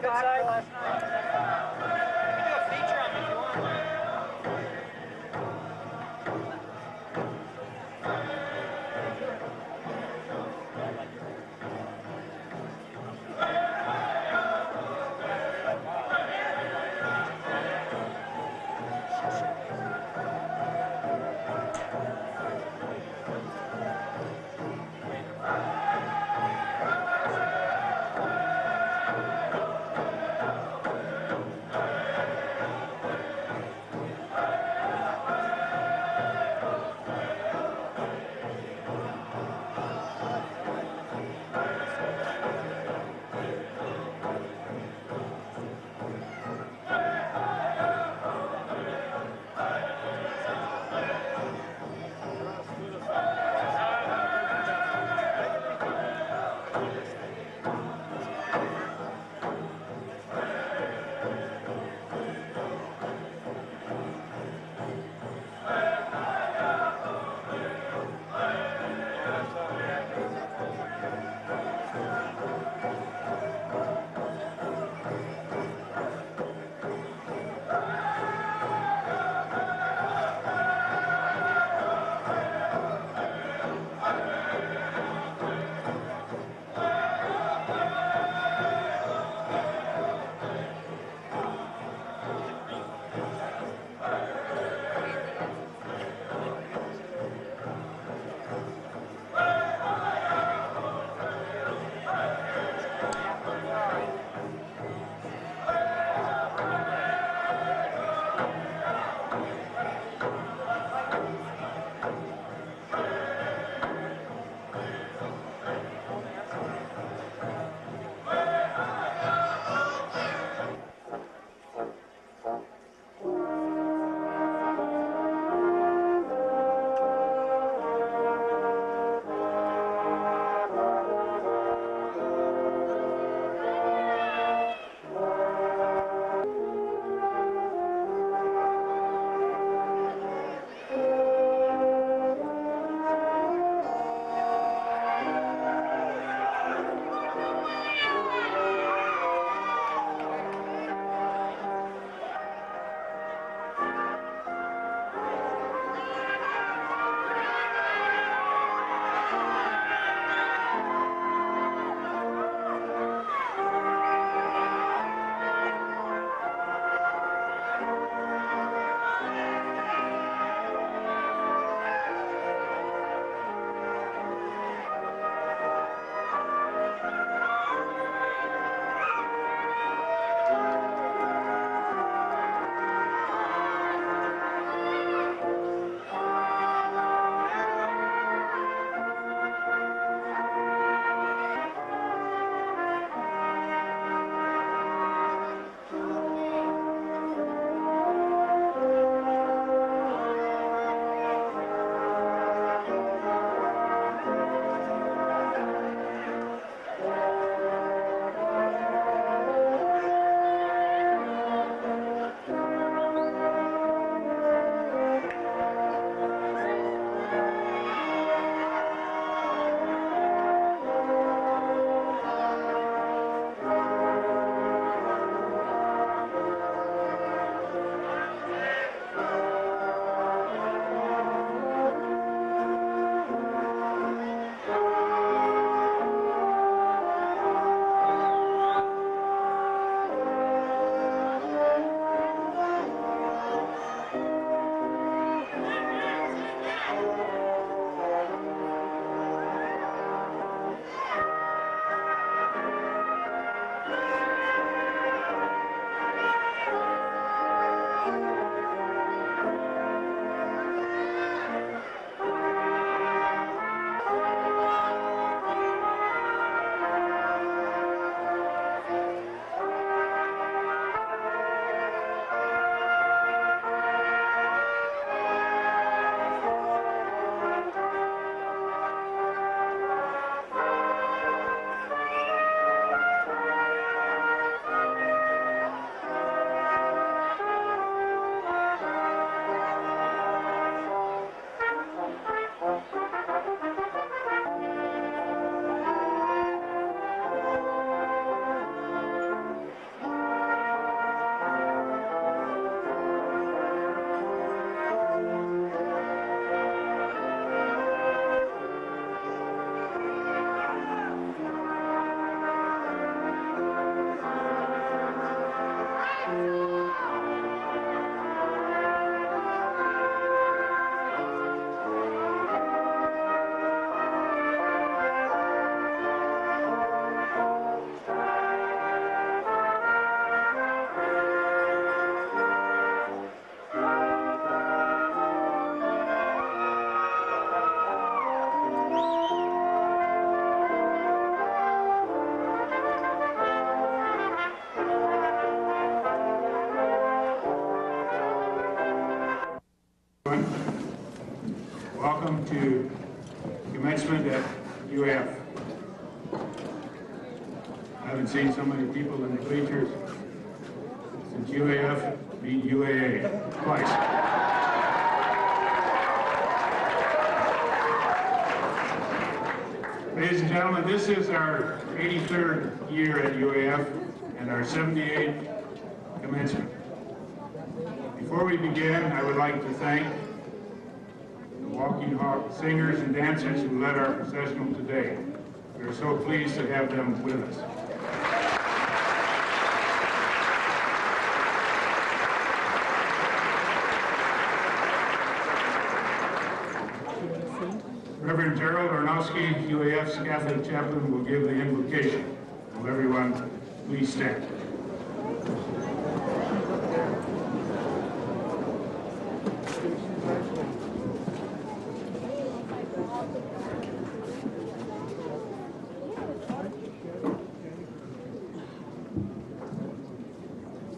good side last night. You can do a feature on me if you want. Welcome to commencement at UAF. I haven't seen so many people in the bleachers since UAF beat UAA twice. Ladies and gentlemen, this is our 83rd year at UAF and our 78th commencement. Before we begin, I would like to thank the Walking Hawk singers and dancers who led our processional today. We are so pleased to have them with us. Reverend Gerald Arnowski, UAF's Catholic chaplain, will give the invocation. Will everyone please stand?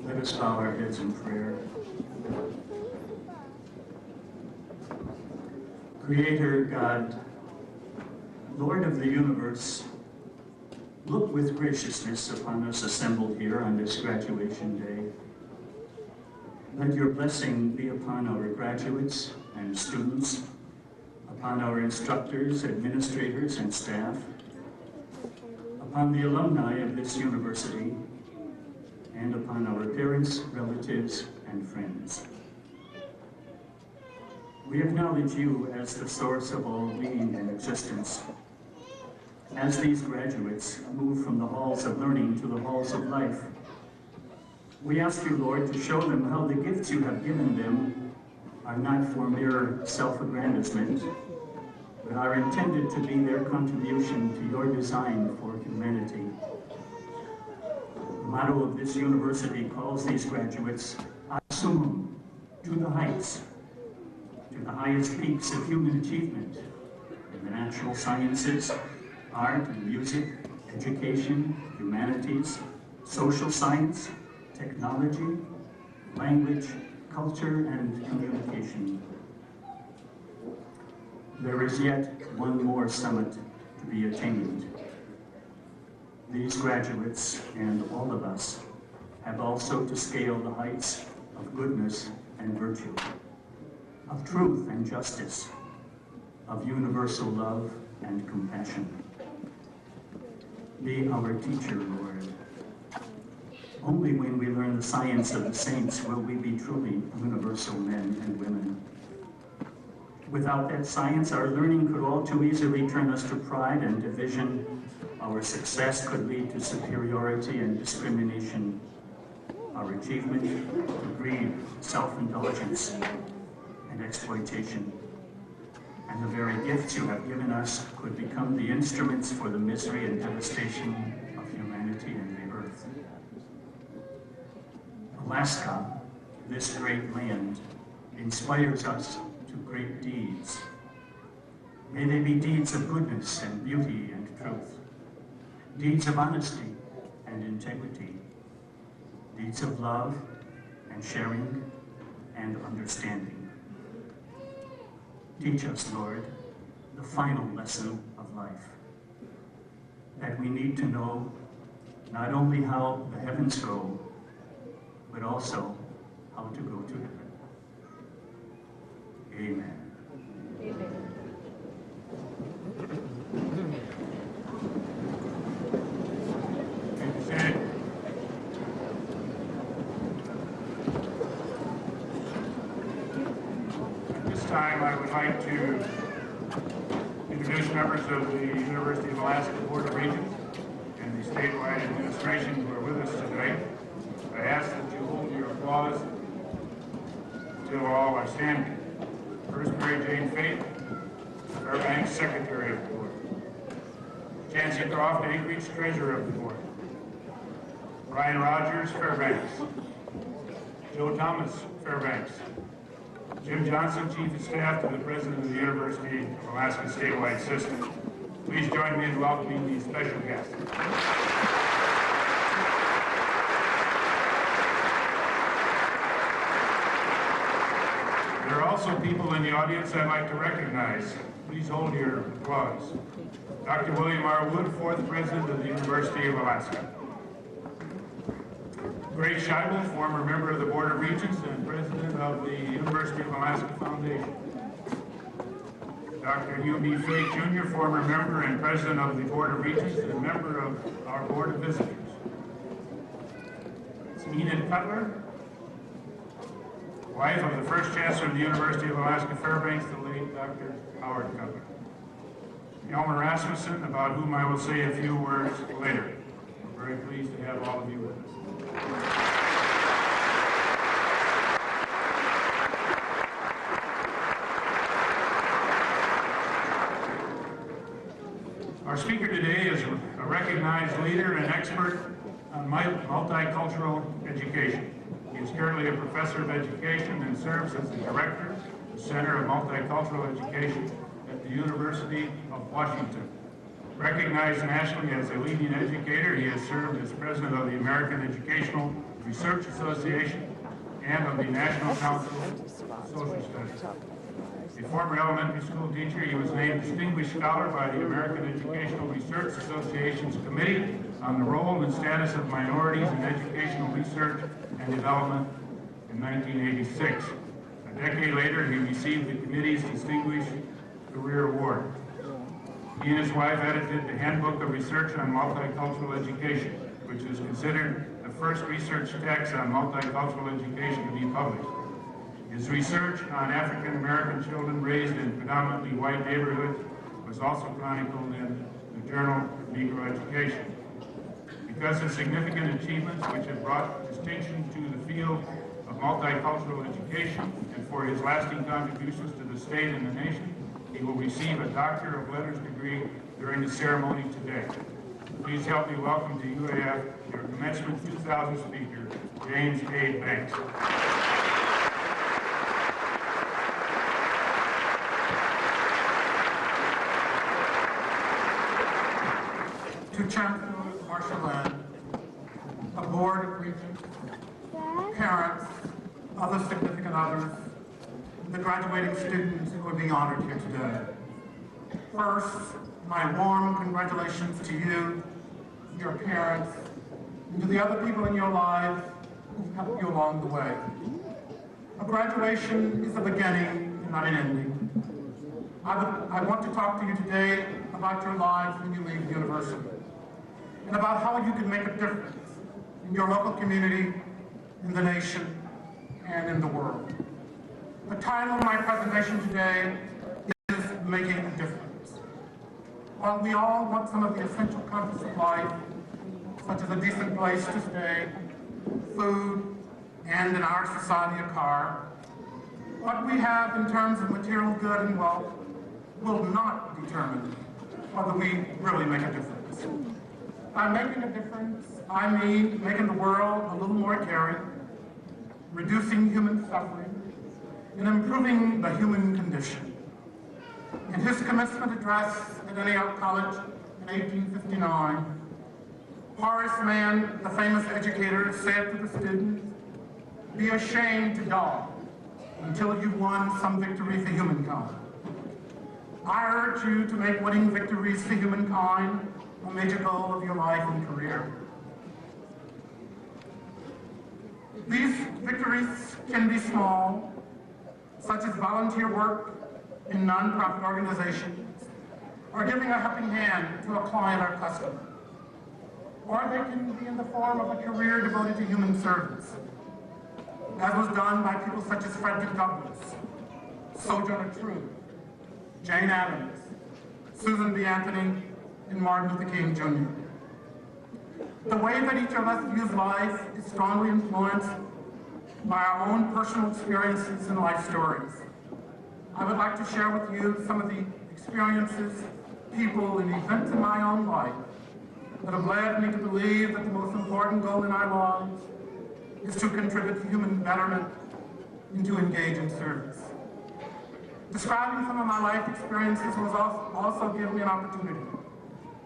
Let us bow our heads in prayer. Creator God, Lord of the universe, look with graciousness upon us assembled here on this graduation day. Let your blessing be upon our graduates and students, upon our instructors, administrators, and staff, upon the alumni of this university, and upon our parents, relatives, and friends. We acknowledge you as the source of all being and existence. As these graduates move from the halls of learning to the halls of life, we ask you, Lord, to show them how the gifts you have given them are not for mere self-aggrandizement, but are intended to be their contribution to your design for humanity. The motto of this university calls these graduates ad summum, to the heights, to the highest peaks of human achievement in the natural sciences, art and music, education, humanities, social science, technology, language, culture, and communication. There is yet one more summit to be attained. These graduates and all of us have also to scale the heights of goodness and virtue, of truth and justice, of universal love and compassion. Be our teacher, Lord. Only when we learn the science of the saints will we be truly universal men and women. Without that science, our learning could all too easily turn us to pride and division. Our success could lead to superiority and discrimination. Our achievement to greed, self-indulgence, and exploitation. And the very gifts you have given us could become the instruments for the misery and devastation of humanity and the earth. Alaska, this great land, inspires us to great deeds. May they be deeds of goodness and beauty and truth, deeds of honesty and integrity, deeds of love and sharing and understanding. Teach us, Lord, the final lesson of life, that we need to know not only how the heavens go, but also how to go to heaven. Amen. Amen. Thank you, Senate. At this time, I would like to introduce members of the University of Alaska Board of Regents and the statewide administration who are with us tonight. I ask that you hold your applause until all are standing. First, Mary Jane Faith, Fairbanks Secretary of the Board. Chancey Croft, Anchorage Treasurer of the Board. Brian Rogers, Fairbanks. Joe Thomas, Fairbanks. Jim Johnson, Chief of Staff to the President of the University of Alaska Statewide System. Please join me in welcoming these special guests. We are also also people in the audience I'd like to recognize. Please hold your applause. Dr. William R. Wood, fourth president of the University of Alaska. Gray Scheibel, former member of the Board of Regents and president of the University of Alaska Foundation. Dr. U.B. Fay Jr., former member and president of the Board of Regents and member of our Board of Visitors. Enid Cutler, wife of the first chancellor of the University of Alaska Fairbanks, the late Dr. Howard Cutler. Elmer Rasmussen, about whom I will say a few words later. We're very pleased to have all of you with us. Our speaker today is a recognized leader and expert on multicultural education. He is currently a professor of education and serves as the director of the Center of Multicultural Education at the University of Washington. Recognized nationally as a leading educator, he has served as president of the American Educational Research Association and of the National Council of Social Studies. A former elementary school teacher, he was named Distinguished Scholar by the American Educational Research Association's Committee on the Role and Status of Minorities in Educational Research and Development in 1986. A decade later, he received the committee's Distinguished Career Award. He and his wife edited the Handbook of Research on Multicultural Education, which is considered the first research text on multicultural education to be published. His research on African American children raised in predominantly white neighborhoods was also chronicled in the Journal of Negro Education. Because of significant achievements which have brought distinction to the field of multicultural education and for his lasting contributions to the state and the nation, he will receive a Doctor of Letters degree during the ceremony today. Please help me welcome to UAF your Commencement 2000 speaker, James A. Banks. To Chancellor Marshall Land, a board of regents, parents, other significant others, and the graduating students who are being honored here today. First, my warm congratulations to you, your parents, and to the other people in your lives who've helped you along the way. A graduation is a beginning and not an ending. I want to talk to you today about your lives when you leave the university, and about how you can make a difference in your local community, in the nation, and in the world. The title of my presentation today is Making a Difference. While we all want some of the essential comforts of life, such as a decent place to stay, food, and in our society a car, what we have in terms of material good and wealth will not determine whether we really make a difference. By making a difference, I mean making the world a little more caring, reducing human suffering, and improving the human condition. In his commencement address at Antioch College in 1859, Horace Mann, the famous educator, said to the students, "Be ashamed to die until you've won some victory for humankind." I urge you to make winning victories for humankind a major goal of your life and career. These victories can be small, such as volunteer work in nonprofit organizations, or giving a helping hand to a client or customer. Or they can be in the form of a career devoted to human service, as was done by people such as Frederick Douglass, Sojourner Truth, Jane Addams, Susan B. Anthony, and Martin Luther King Jr. The way that each of us views life is strongly influenced by our own personal experiences and life stories. I would like to share with you some of the experiences, people, and events in my own life that have led me to believe that the most important goal in our lives is to contribute to human betterment and to engage in service. Describing some of my life experiences will also give me an opportunity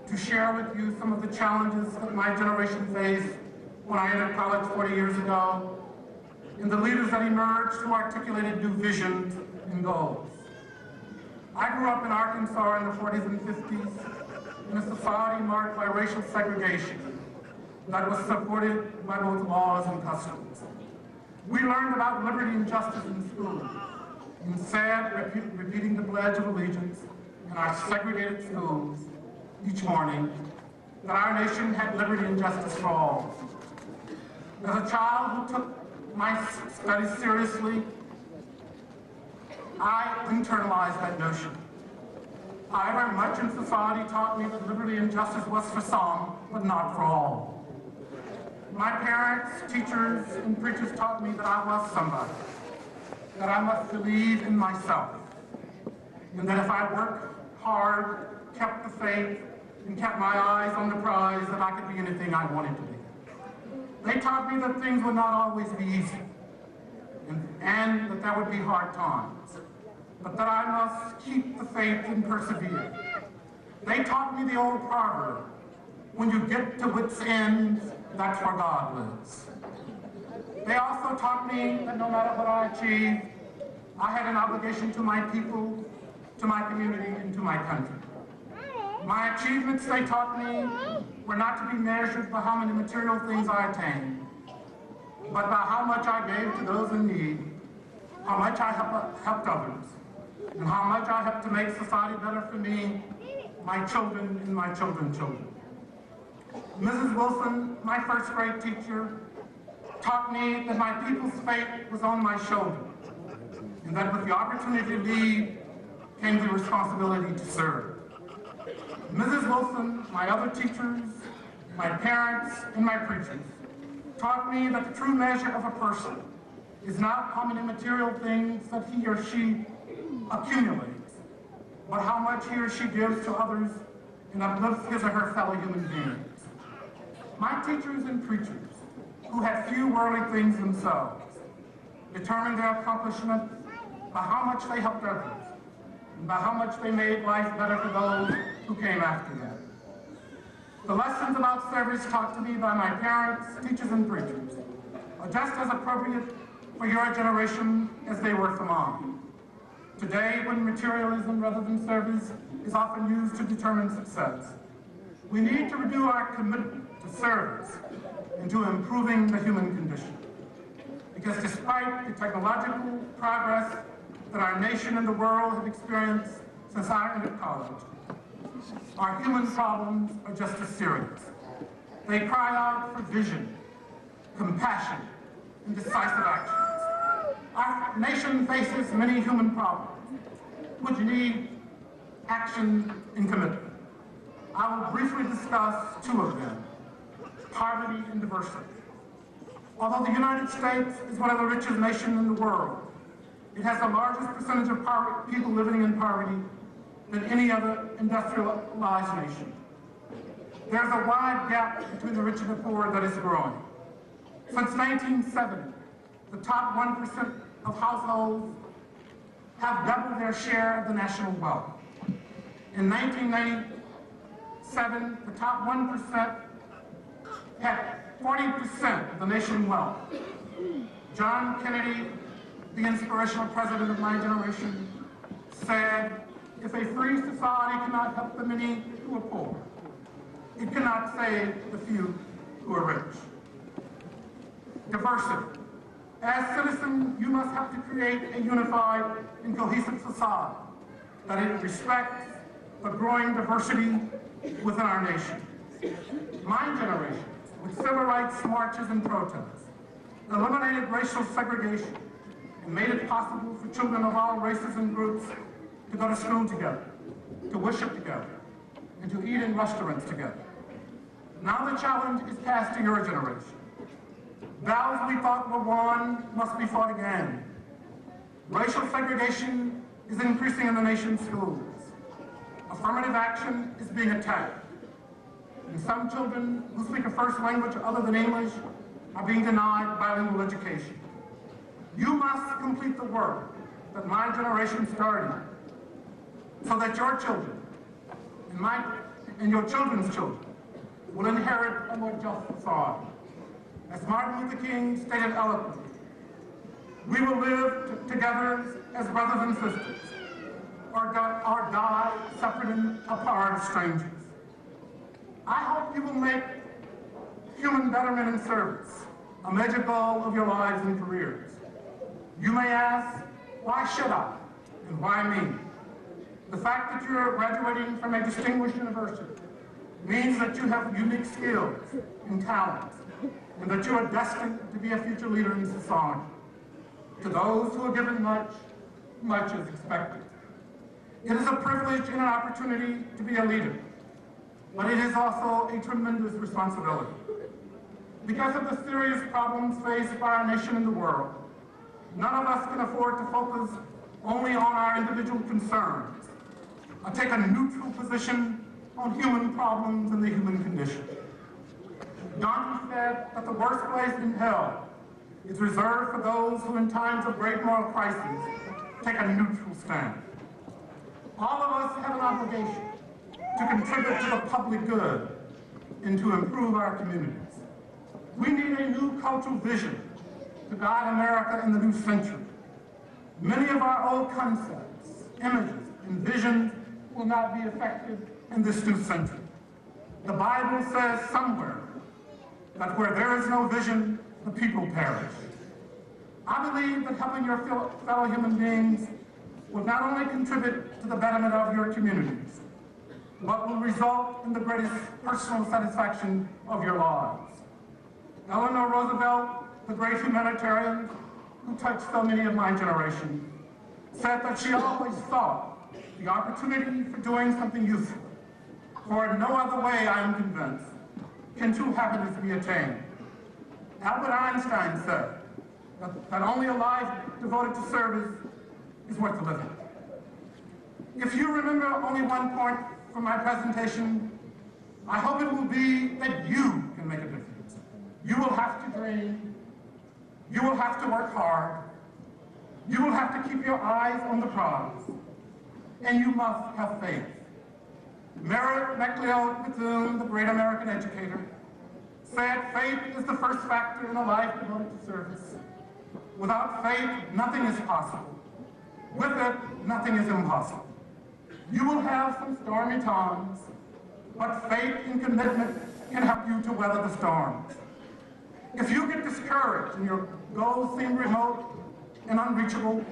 to share with you some of the challenges that my generation faced when I entered college 40 years ago, and the leaders that emerged who articulated new visions and goals. I grew up in Arkansas in the 40s and 50s in a society marked by racial segregation that was supported by both laws and customs. We learned about liberty and justice in school, instead repeating the Pledge of Allegiance in our segregated schools each morning, that our nation had liberty and justice for all. As a child who took my studies seriously, I internalized that notion. However, much in society taught me that liberty and justice was for some, but not for all. My parents, teachers, and preachers taught me that I was somebody, that I must believe in myself, and that if I worked hard, kept the faith, and kept my eyes on the prize, that I could be anything I wanted to be. They taught me that things would not always be easy, and that there would be hard times, but that I must keep the faith and persevere. They taught me the old proverb, when you get to wit's end, that's where God lives. They also taught me that no matter what I achieved, I had an obligation to my people, to my community, and to my country. My achievements, they taught me, were not to be measured by how many material things I attained, but by how much I gave to those in need, how much I helped others, and how much I helped to make society better for me, my children, and my children's children. Mrs. Wilson, my first grade teacher, taught me that my people's fate was on my shoulders, and that with the opportunity to lead came the responsibility to serve. Mrs. Wilson, my other teachers, my parents, and my preachers taught me that the true measure of a person is not how many material things that he or she accumulates, but how much he or she gives to others and uplifts his or her fellow human beings. My teachers and preachers, who had few worldly things themselves, determined their accomplishment by how much they helped others, and by how much they made life better for those who came after them. The lessons about service taught to me by my parents, teachers, and preachers are just as appropriate for your generation as they were for mine. Today, when materialism rather than service is often used to determine success, we need to renew our commitment to service and to improving the human condition. Because despite the technological progress that our nation and the world have experienced since I entered college, our human problems are just as serious. They cry out for vision, compassion, and decisive actions. Our nation faces many human problems, which need action and commitment. I will briefly discuss two of them: poverty and diversity. Although the United States is one of the richest nations in the world, it has the largest percentage of people living in poverty than any other industrialized nation. There's a wide gap between the rich and the poor that is growing. Since 1970, the top 1% of households have doubled their share of the national wealth. In 1997, the top 1% had 40% of the nation's wealth. John Kennedy, the inspirational president of my generation, said, if a free society cannot help the many who are poor, it cannot save the few who are rich. Diversity. As citizens, you must help to create a unified and cohesive society that it respects the growing diversity within our nation. My generation, with civil rights marches and protests, eliminated racial segregation and made it possible for children of all races and groups to go to school together, to worship together, and to eat in restaurants together. Now the challenge is passed to your generation. Battles we thought were won must be fought again. Racial segregation is increasing in the nation's schools. Affirmative action is being attacked. And some children who speak a first language other than English are being denied bilingual education. You must complete the work that my generation started so that your children and your children's children will inherit a more just society. As Martin Luther King stated eloquently, we will live together as brothers and sisters, or die separate and apart as strangers. I hope you will make human betterment and service a major goal of your lives and careers. You may ask, why should I? And why me? The fact that you're graduating from a distinguished university means that you have unique skills and talents, and that you are destined to be a future leader in society. To those who are given much, much is expected. It is a privilege and an opportunity to be a leader, but it is also a tremendous responsibility. Because of the serious problems faced by our nation and the world, none of us can afford to focus only on our individual concerns or take a neutral position on human problems and the human condition. Gandhi said that the worst place in hell is reserved for those who in times of great moral crisis take a neutral stand. All of us have an obligation to contribute to the public good and to improve our communities. We need a new cultural vision to guide America in the new century. Many of our old concepts, images, and visions will not be effective in this new century. The Bible says somewhere that where there is no vision, the people perish. I believe that helping your fellow human beings will not only contribute to the betterment of your communities, but will result in the greatest personal satisfaction of your lives. Eleanor Roosevelt, the great humanitarian who touched so many of my generation, said that she always thought the opportunity for doing something useful, for in no other way, I am convinced, can true happiness be attained. Albert Einstein said that only a life devoted to service is worth living. If you remember only one point from my presentation, I hope it will be that you can make a difference. You will have to dream, you will have to work hard, you will have to keep your eyes on the prize, and you must have faith. Mary McLeod Bethune, the great American educator, said faith is the first factor in a life devoted to service. Without faith, nothing is possible. With it, nothing is impossible. You will have some stormy times, but faith and commitment can help you to weather the storms. If you get discouraged and your goals seem remote and unreachable,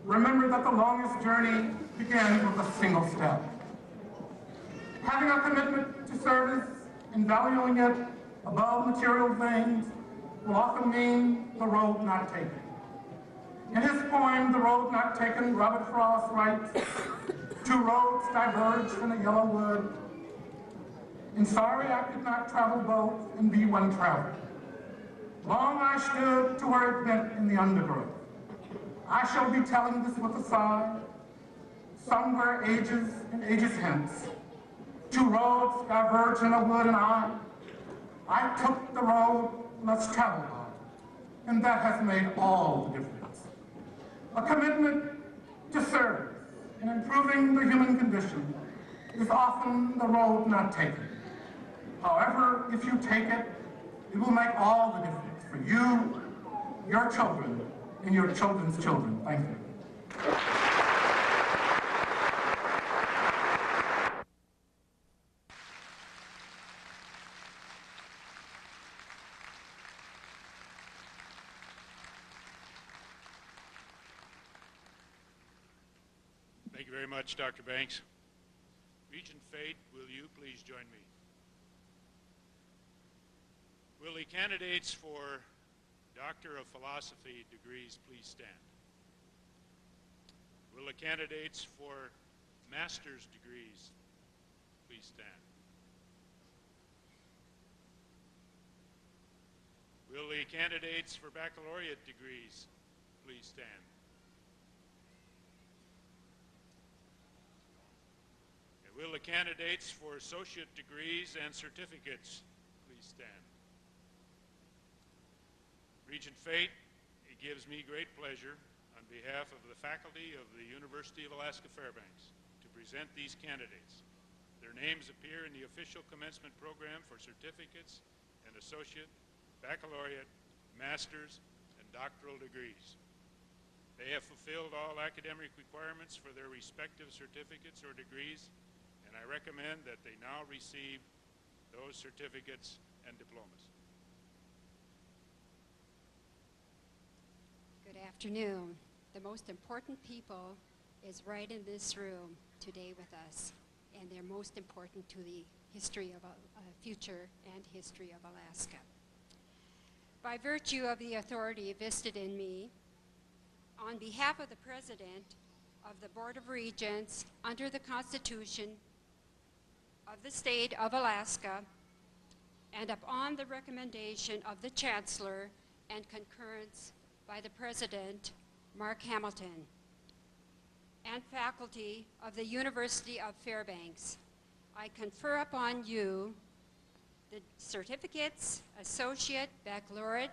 remember that the longest journey begins with a single step. Having a commitment to service and valuing it above material things will often mean the road not taken. In his poem, The Road Not Taken, Robert Frost writes, "Two roads diverged in a yellow wood, and sorry I could not travel both and be one traveler. Long I stood to where it bent in the undergrowth. I shall be telling this with a sigh, somewhere ages and ages hence. Two roads diverged in a wood, and I took the road less traveled on, and that has made all the difference. A commitment to service and improving the human condition is often the road not taken. However, if you take it, it will make all the difference for you, your children, and your children's children." Thank you. Thank you very much, Dr. Banks. Regent Fate, will you please join me? Will the candidates for Doctor of Philosophy degrees please stand? Will the candidates for Master's degrees please stand? Will the candidates for Baccalaureate degrees please stand? Will the candidates for associate degrees and certificates please stand? Regent Fate, it gives me great pleasure on behalf of the faculty of the University of Alaska Fairbanks to present these candidates. Their names appear in the official commencement program for certificates and associate, baccalaureate, master's, and doctoral degrees. They have fulfilled all academic requirements for their respective certificates or degrees, and I recommend that they now receive those certificates and diplomas. Good afternoon. The most important people is right in this room today with us, and they're most important to the history of future and history of Alaska. By virtue of the authority vested in me, on behalf of the President of the Board of Regents, under the Constitution of the State of Alaska, and upon the recommendation of the Chancellor and concurrence by the President, Mark Hamilton, and faculty of the University of Fairbanks, I confer upon you the certificates, associate, baccalaureate,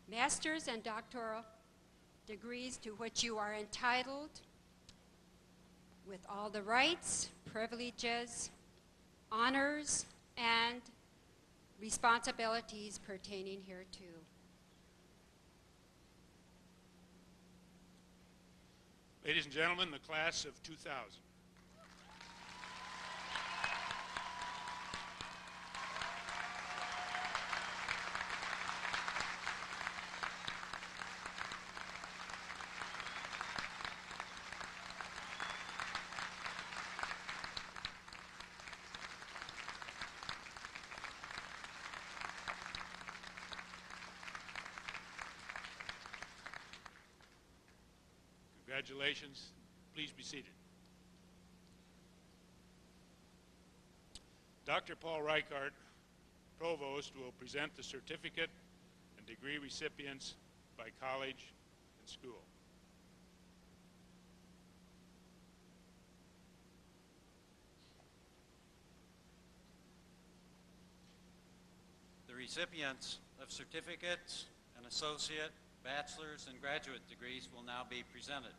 master's, and doctoral degrees to which you are entitled, with all the rights, privileges, honors, and responsibilities pertaining hereto. Ladies and gentlemen, the class of 2000. Congratulations. Please be seated. Dr. Paul Reichart, Provost, will present the certificate and degree recipients by college and school. The recipients of certificates and associate, bachelor's, and graduate degrees will now be presented.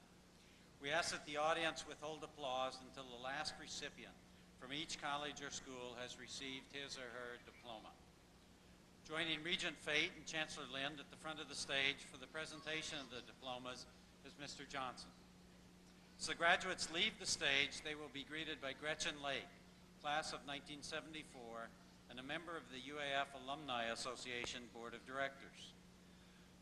We ask that the audience withhold applause until the last recipient from each college or school has received his or her diploma. Joining Regent Fate and Chancellor Lind at the front of the stage for the presentation of the diplomas is Mr. Johnson. As the graduates leave the stage, they will be greeted by Gretchen Lake, class of 1974, and a member of the UAF Alumni Association Board of Directors.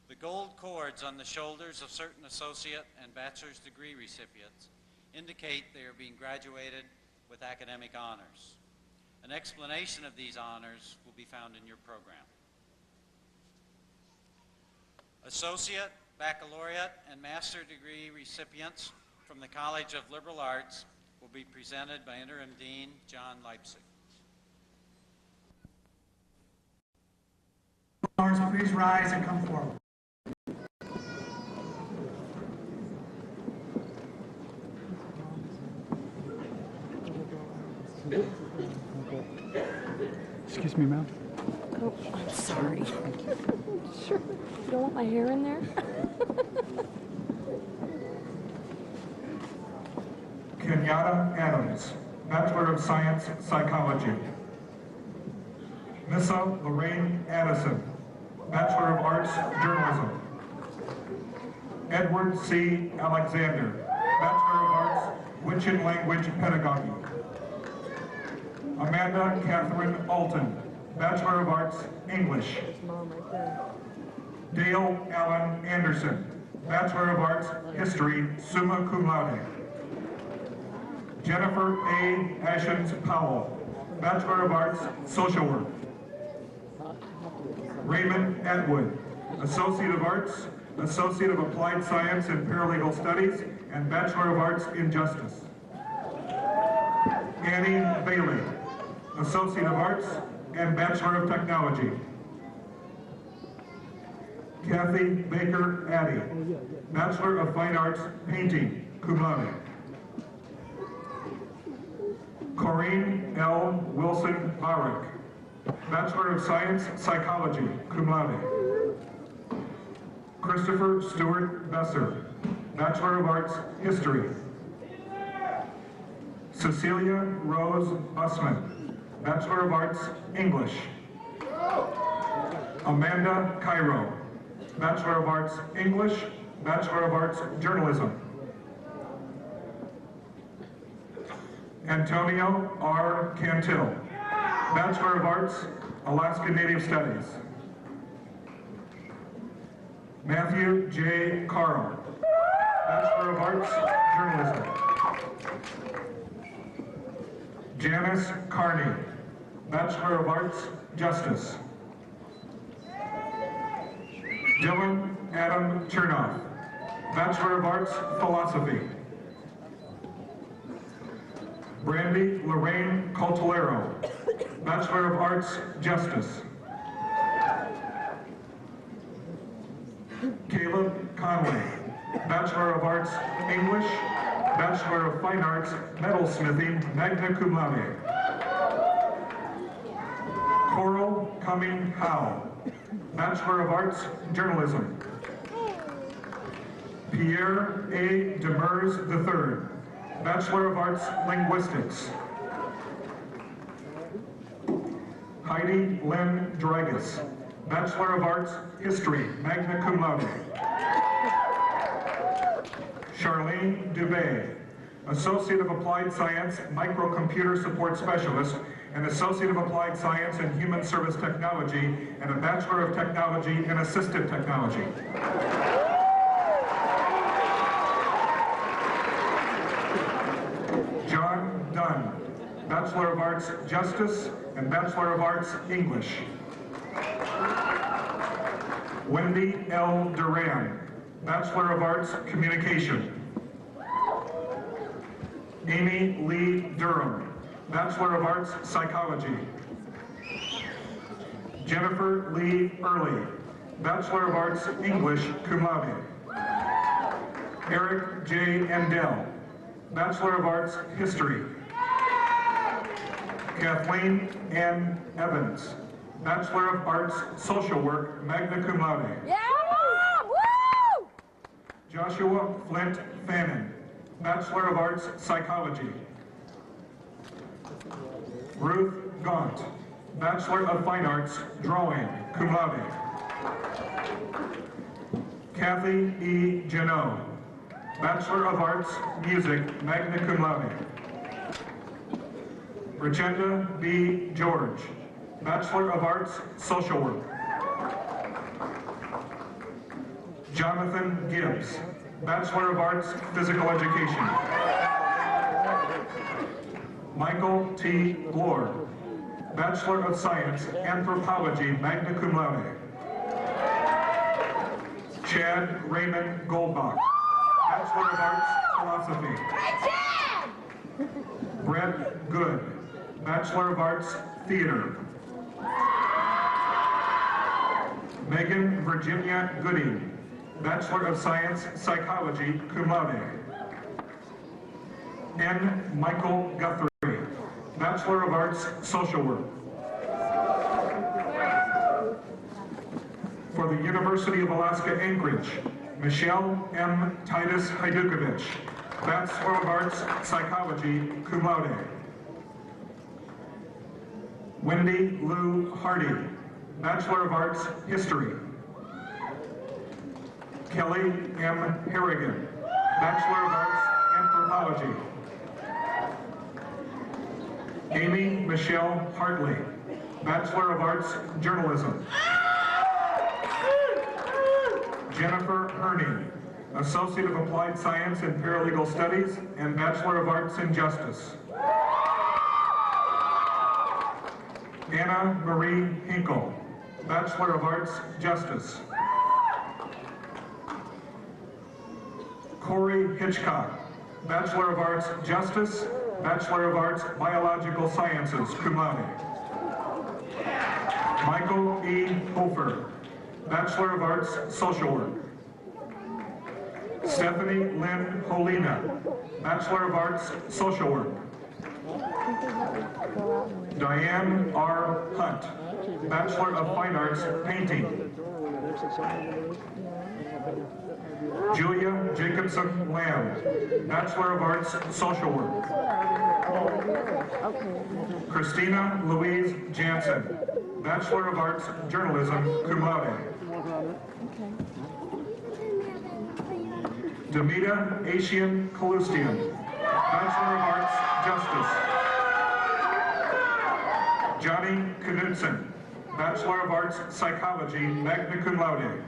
The gold cords on the shoulders of certain associate and bachelor's degree recipients indicate they are being graduated with academic honors. An explanation of these honors will be found in your program. Associate, baccalaureate, and master degree recipients from the College of Liberal Arts will be presented by Interim Dean John Leipzig. Please rise and come forward. Excuse me, ma'am. Oh, I'm sorry. Sure. You don't want my hair in there? Kenyatta Adams, Bachelor of Science, Psychology. Missa Lorraine Addison, Bachelor of Arts, Journalism. Edward C. Alexander, Bachelor of Arts, Wiccan Language Pedagogy. Amanda Catherine Alton, Bachelor of Arts, English. Mom right there. Dale Allen Anderson, Bachelor of Arts, History, summa cum laude. Jennifer A. Ashens Powell, Bachelor of Arts, Social Work. Raymond Atwood, Associate of Arts, Associate of Applied Science and Paralegal Studies, and Bachelor of Arts in Justice. Annie Bailey, Associate of Arts and Bachelor of Technology. Kathy Baker Addy, Bachelor of Fine Arts, Painting, cum laude. Corrine L. Wilson Barrick, Bachelor of Science, Psychology, cum laude. Christopher Stewart Besser, Bachelor of Arts, History. Cecilia Rose Bussman, Bachelor of Arts, English. Amanda Cairo, Bachelor of Arts, English, Bachelor of Arts, Journalism. Antonio R. Cantil, Bachelor of Arts, Alaska Native Studies. Matthew J. Carl, Bachelor of Arts, Journalism. Janice Carney, Bachelor of Arts, Justice. Dylan Adam Chernoff, Bachelor of Arts, Philosophy. Brandy Lorraine Coltolero, Bachelor of Arts, Justice. Caleb Conway, Bachelor of Arts, English, Bachelor of Fine Arts, Metalsmithing, magna cum laude. Coral Cumming Howe, Bachelor of Arts, Journalism. Pierre A. Demers III, Bachelor of Arts, Linguistics. Heidi Lynn Dragus, Bachelor of Arts, History, magna cum laude. Charlene Dubé, Associate of Applied Science, Microcomputer Support Specialist, an Associate of Applied Science in Human Service Technology, and a Bachelor of Technology in Assistive Technology. John Dunn, Bachelor of Arts, Justice, and Bachelor of Arts, English. Wendy L. Duran, Bachelor of Arts, Communication. Amy Lee Durham, Bachelor of Arts, Psychology. Jennifer Lee Early, Bachelor of Arts, English, cum laude. Eric J. Endell, Bachelor of Arts, History. Kathleen N. Evans, Bachelor of Arts, Social Work, magna cum laude. Yeah! Woo! Joshua Flint Fannin, Bachelor of Arts, Psychology. Ruth Gaunt, Bachelor of Fine Arts, Drawing, cum laude. Kathy E. Janot, Bachelor of Arts, Music, magna cum laude. Regenda B. George, Bachelor of Arts, Social Work. Jonathan Gibbs, Bachelor of Arts, Physical Education. Michael T. Lord, Bachelor of Science, Anthropology, magna cum laude. Chad Raymond Goldbach, Bachelor of Arts, Philosophy. Brett Good, Bachelor of Arts, Theater. Megan Virginia Goody, Bachelor of Science, Psychology, cum laude. N. Michael Guthrie, Bachelor of Arts, Social Work. For the University of Alaska Anchorage, Michelle M. Titus Hajdukovic, Bachelor of Arts, Psychology, cum laude. Wendy Lou Hardy, Bachelor of Arts, History. Kelly M. Harrigan, Bachelor of Arts, Anthropology. Amy Michelle Hartley, Bachelor of Arts, Journalism. Jennifer Herney, Associate of Applied Science and Paralegal Studies, and Bachelor of Arts in Justice. Anna Marie Hinkle, Bachelor of Arts, Justice. Corey Hitchcock, Bachelor of Arts, Justice, Bachelor of Arts, Biological Sciences, cum laude. Michael E. Hofer, Bachelor of Arts, Social Work. Stephanie Lynn Holina, Bachelor of Arts, Social Work. Diane R. Hunt, Bachelor of Fine Arts, Painting. Julia Jacobson Lamb, Bachelor of Arts, Social Work. Christina Louise Jansen, Bachelor of Arts, Journalism, cum laude. Demita Asian Kalustian, Bachelor of Arts, Justice. Johnny Knudsen, Bachelor of Arts, Psychology, magna cum laude.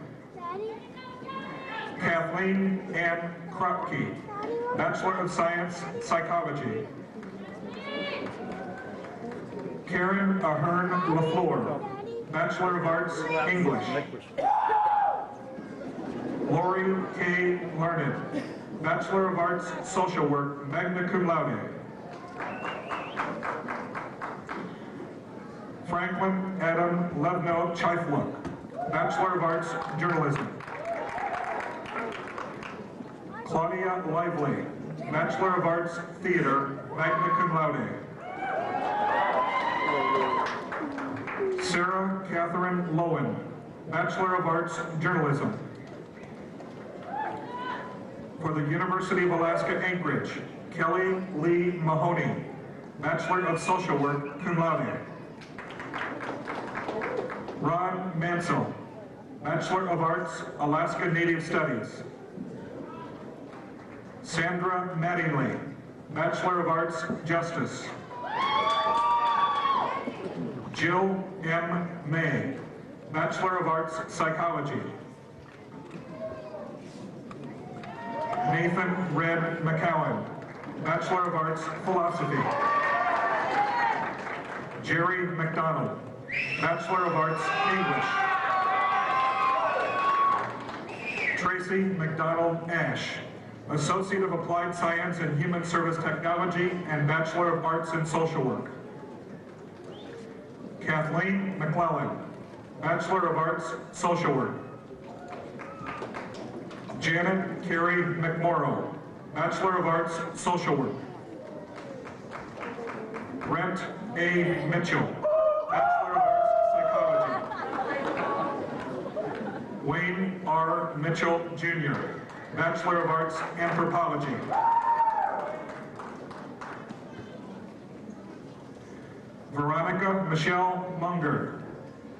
Kathleen Ann Kropke, Bachelor of Science, Psychology. Karen Ahern LaFleur, Bachelor of Arts, English. Lori K. Larned, Bachelor of Arts, Social Work, magna cum laude. Franklin Adam Levno Chaifluk, Bachelor of Arts, Journalism. Claudia Lively, Bachelor of Arts, Theater, magna cum laude. Sarah Catherine Lowen, Bachelor of Arts, Journalism. For the University of Alaska Anchorage, Kelly Lee Mahoney, Bachelor of Social Work, cum laude. Ron Mansell, Bachelor of Arts, Alaska Native Studies. Sandra Mattingly, Bachelor of Arts, Justice. Jill M. May, Bachelor of Arts, Psychology. Nathan Red McCowan, Bachelor of Arts, Philosophy. Jerry McDonald, Bachelor of Arts, English. Tracy McDonald Ash, Associate of Applied Science and Human Service Technology and Bachelor of Arts in Social Work. Kathleen McClellan, Bachelor of Arts, Social Work. Janet Carey McMorrow, Bachelor of Arts, Social Work. Brent A. Mitchell, Bachelor of Arts, Psychology. Wayne R. Mitchell, Jr., Bachelor of Arts, Anthropology. Veronica Michelle Munger,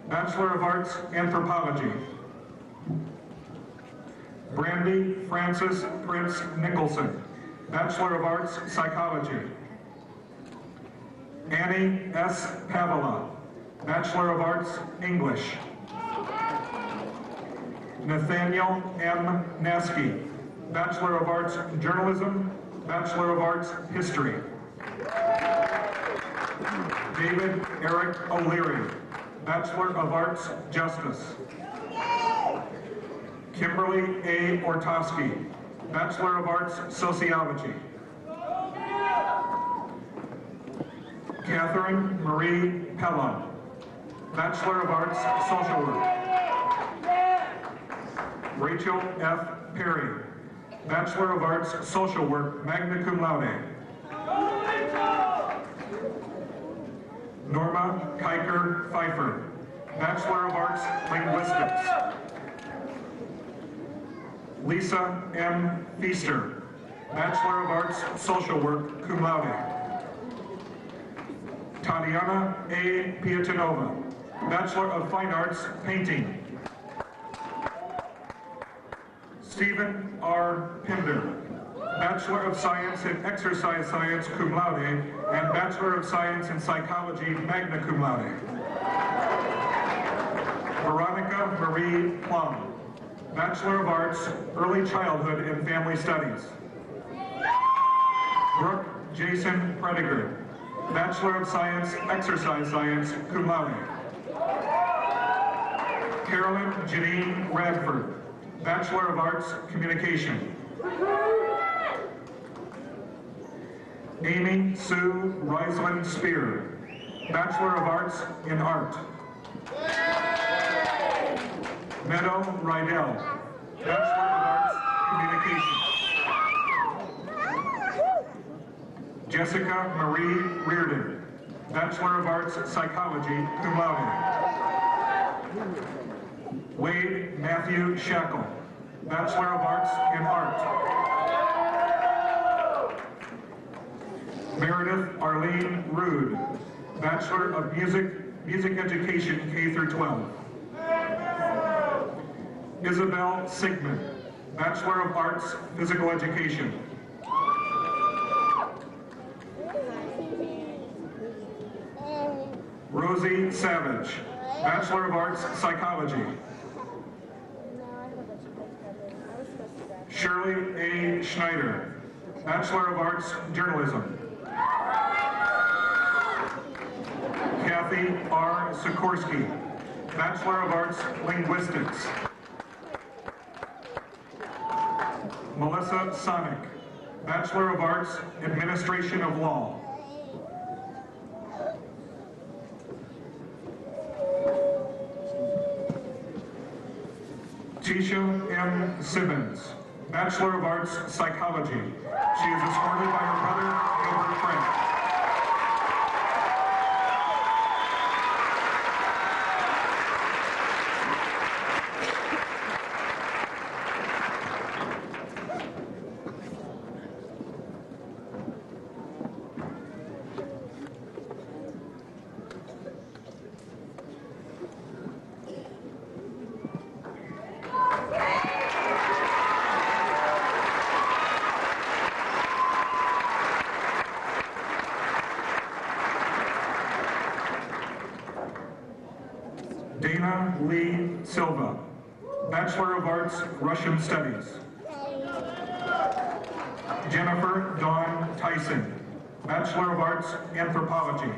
Bachelor of Arts, Anthropology. Brandy Frances Prince Nicholson, Bachelor of Arts, Psychology. Annie S. Pavela, Bachelor of Arts, English. Nathaniel M. Naskey, Bachelor of Arts, Journalism, Bachelor of Arts, History. David Eric O'Leary, Bachelor of Arts, Justice. Kimberly A. Ortowski, Bachelor of Arts, Sociology. Catherine Marie Pella, Bachelor of Arts, Social Work. Rachel F. Perry, Bachelor of Arts, Social Work, magna cum laude. Norma Kiker Pfeiffer, Bachelor of Arts, Linguistics. Lisa M. Feaster, Bachelor of Arts, Social Work, cum laude. Tatiana A. Piatanova, Bachelor of Fine Arts, Painting. Stephen R. Pinder, Bachelor of Science in Exercise Science, cum laude, and Bachelor of Science in Psychology, magna cum laude. Veronica Marie Plum, Bachelor of Arts, Early Childhood and Family Studies. Brooke Jason Prediger, Bachelor of Science, Exercise Science, cum laude. Carolyn Janine Radford, Bachelor of Arts, Communication. Amy Sue Riesland Spear, Bachelor of Arts in Art. Meadow Rydell, Bachelor of Arts, Communication. Jessica Marie Reardon, Bachelor of Arts, Psychology, cum laude. Wade Matthew Shackle, Bachelor of Arts in Art. Meredith Arlene Rude, Bachelor of Music Education, K through 12. Isabel Sigmund, Bachelor of Arts, Physical Education. Rosie Savage, Bachelor of Arts, Psychology. Shirley A. Schneider, Bachelor of Arts, Journalism. Kathy R. Sikorsky, Bachelor of Arts, Linguistics. Melissa Sonic, Bachelor of Arts, Administration of Law. Tisha M. Simmons, Bachelor of Arts, Psychology. She is escorted by her brother, Gilbert Frank. Dana Lee Silva, Bachelor of Arts, Russian Studies. Jennifer Dawn Tyson, Bachelor of Arts, Anthropology.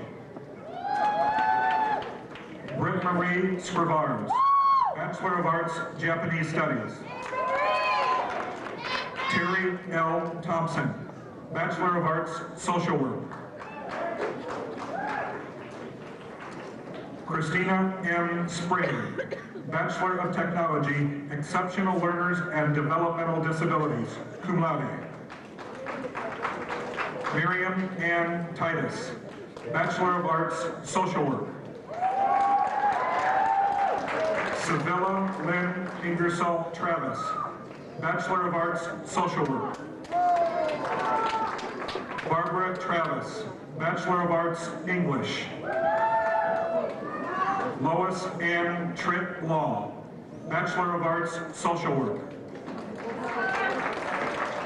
Britt Marie Scrivars, Bachelor of Arts, Japanese Studies. Terry L. Thompson, Bachelor of Arts, Social Work. Christina M. Spring, Bachelor of Technology, Exceptional Learners and Developmental Disabilities, cum laude. Miriam Ann Titus, Bachelor of Arts, Social Work. Sevilla Lynn Ingersoll Travis, Bachelor of Arts, Social Work. Barbara Travis, Bachelor of Arts, English. Lois Ann Tripp Law, Bachelor of Arts, Social Work.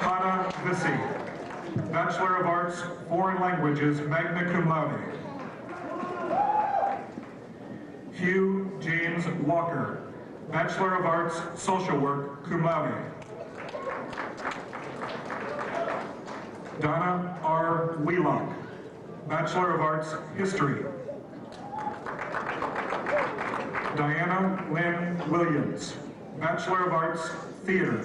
Hannah Vissi, Bachelor of Arts, Foreign Languages, magna cum laude. Hugh James Walker, Bachelor of Arts, Social Work, cum laude. Donna R. Wheelock, Bachelor of Arts, History. Diana Lynn Williams, Bachelor of Arts, Theater.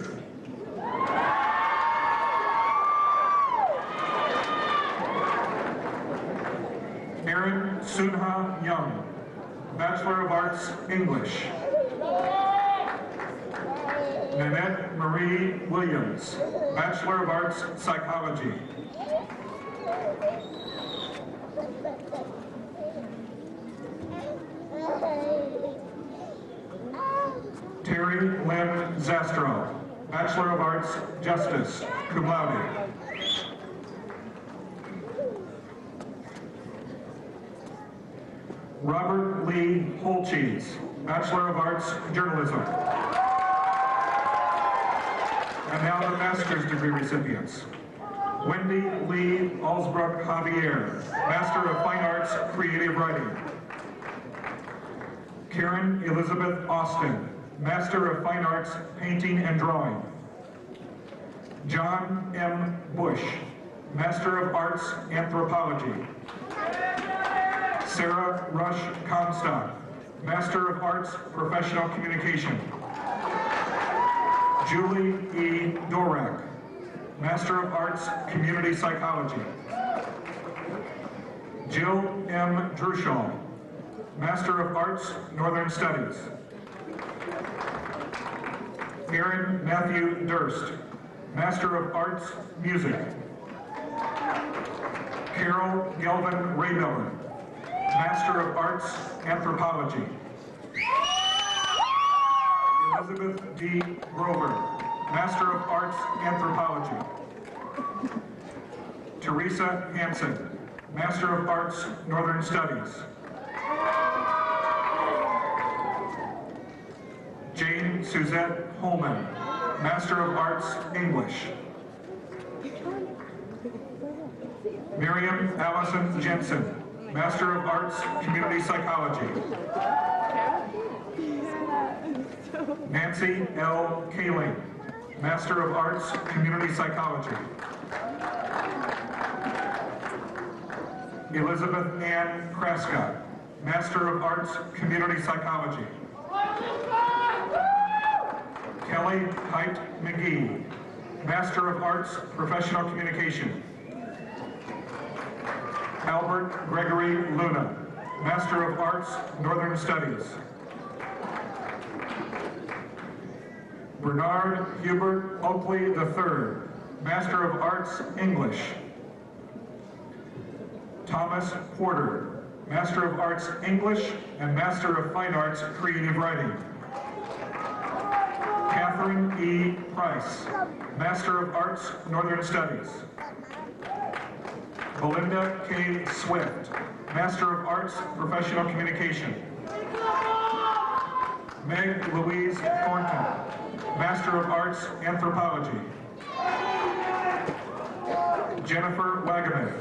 Erin Sunha Young, Bachelor of Arts, English. Nanette Marie Williams, Bachelor of Arts, Psychology. Terry Lynn Zastro, Bachelor of Arts, Justice, cum laude. Robert Lee Holcheese, Bachelor of Arts, Journalism. And now the master's degree recipients. Wendy Lee Alsbrook Javier, Master of Fine Arts, Creative Writing. Karen Elizabeth Austin, Master of Fine Arts, Painting and Drawing. John M. Bush, Master of Arts, Anthropology. Sarah Rush Comstock, Master of Arts, Professional Communication. Julie E. Dorak, Master of Arts, Community Psychology. Jill M. Druschall, Master of Arts, Northern Studies. Aaron Matthew Durst, Master of Arts, Music. Carol Gelvin Raymiller, Master of Arts, Anthropology. Elizabeth D. Grover, Master of Arts, Anthropology. Teresa Hansen, Master of Arts, Northern Studies. Jane Suzette Holman, Master of Arts, English. Miriam Allison Jensen, Master of Arts, Community Psychology. Nancy L. Kaling, Master of Arts, Community Psychology. Elizabeth Ann Prescott, Master of Arts, Community Psychology. Kelly Height McGee, Master of Arts, Professional Communication. Albert Gregory Luna, Master of Arts, Northern Studies. Bernard Hubert Oakley III, Master of Arts, English. Thomas Porter, Master of Arts, English and Master of Fine Arts, Creative Writing. Catherine E. Price, Master of Arts, Northern Studies. Belinda K. Swift, Master of Arts, Professional Communication. Meg Louise Thornton, Master of Arts, Anthropology. Jennifer Wagaman,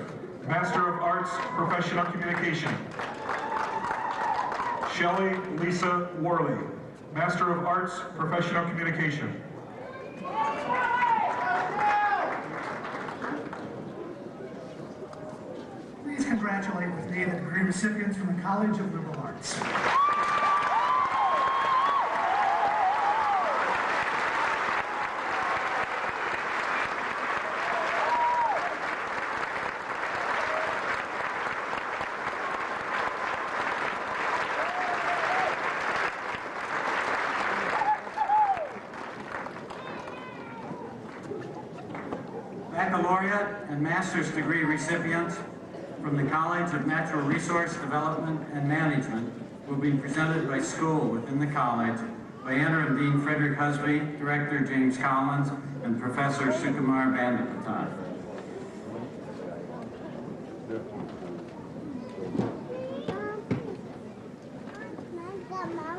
Master of Arts, Professional Communication. Shelley Lisa Worley, Master of Arts, Professional Communication. Please congratulate with me the degree recipients from the College of Liberal Arts. Baccalaureate and master's degree recipients from the College of Natural Resource Development and Management will be presented by school within the college by Interim Dean Frederick Husby, Director James Collins, and Professor Sukumar Bandapatan.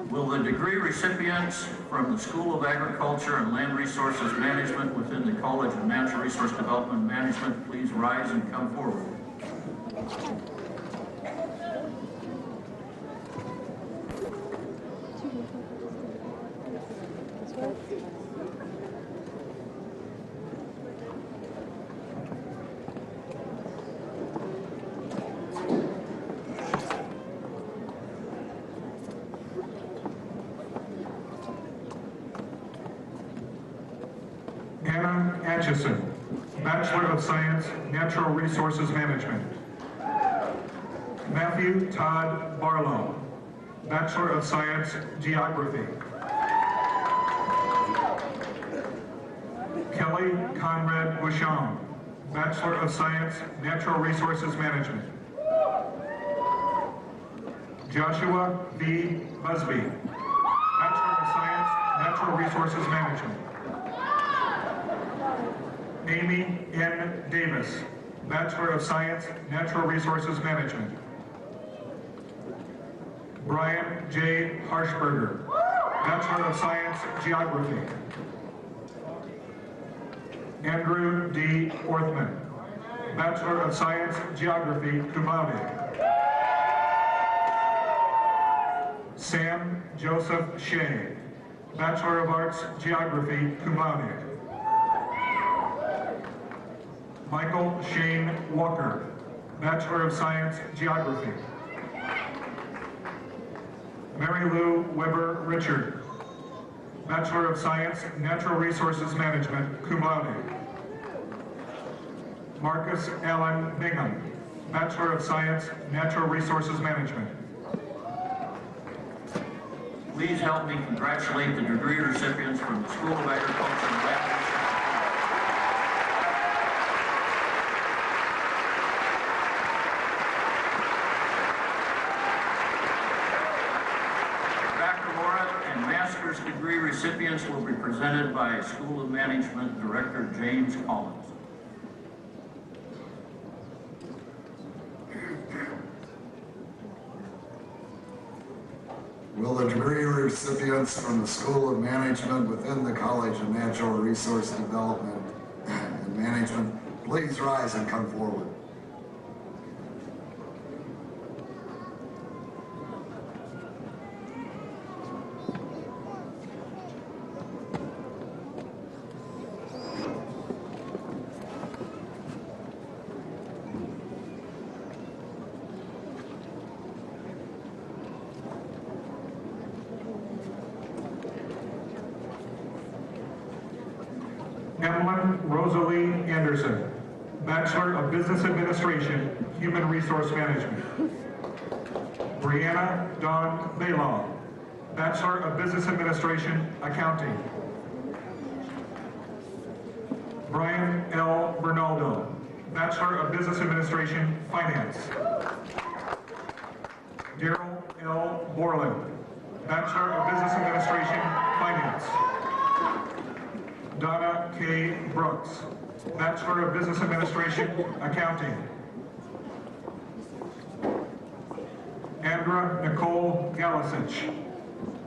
Will the degree recipients from the School of Agriculture and Land Resources Management within the College of Natural Resource Development and Management please rise and come forward? Anna Atchison, Bachelor of Science, Natural Resources Management. Matthew Todd Barlow, Bachelor of Science, Geography. Kelly Conrad Busham, Bachelor of Science, Natural Resources Management. Joshua V. Busby, Bachelor of Science, Natural Resources Management. Amy N. Davis, Bachelor of Science, Natural Resources Management. Brian J. Harshberger, Bachelor of Science, Geography. Andrew D. Orthman, Bachelor of Science, Geography, cum laude. Sam Joseph Shea, Bachelor of Arts, Geography, cum laude. Michael Shane Walker, Bachelor of Science, Geography. Mary Lou Weber Richard, Bachelor of Science, Natural Resources Management, cum laude. Marcus Allen Bingham, Bachelor of Science, Natural Resources Management. Please help me congratulate the degree recipients from the School of Agriculture and Land Resources. Degree recipients will be presented by School of Management Director James Collins. Will the degree recipients from the School of Management within the College of Natural Resource Development and Management please rise and come forward? Rosalie Anderson, Bachelor of Business Administration, Human Resource Management. Brianna Dawn Baylaw, Bachelor of Business Administration, Accounting. Brian L. Bernaldo, Bachelor of Business Administration, Finance. Daryl L. Borland, Bachelor of Business Administration, Finance. Donna K. Brooks, Bachelor of Business Administration, Accounting. Andra Nicole Galasich,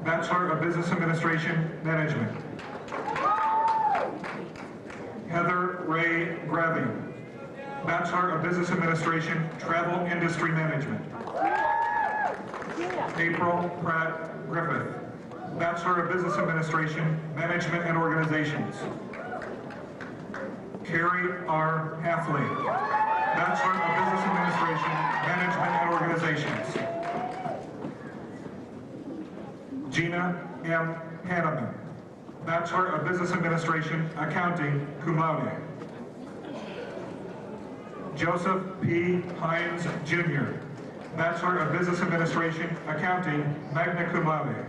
Bachelor of Business Administration, Management. Heather Ray Graving, Bachelor of Business Administration, Travel Industry Management. April Pratt Griffith, Bachelor of Business Administration, Management and Organizations. Carrie R. Halfley, Bachelor of Business Administration, Management and Organizations. Gina M. Hanneman, Bachelor of Business Administration, Accounting, cum laude. Joseph P. Hines, Jr., Bachelor of Business Administration, Accounting, magna cum laude.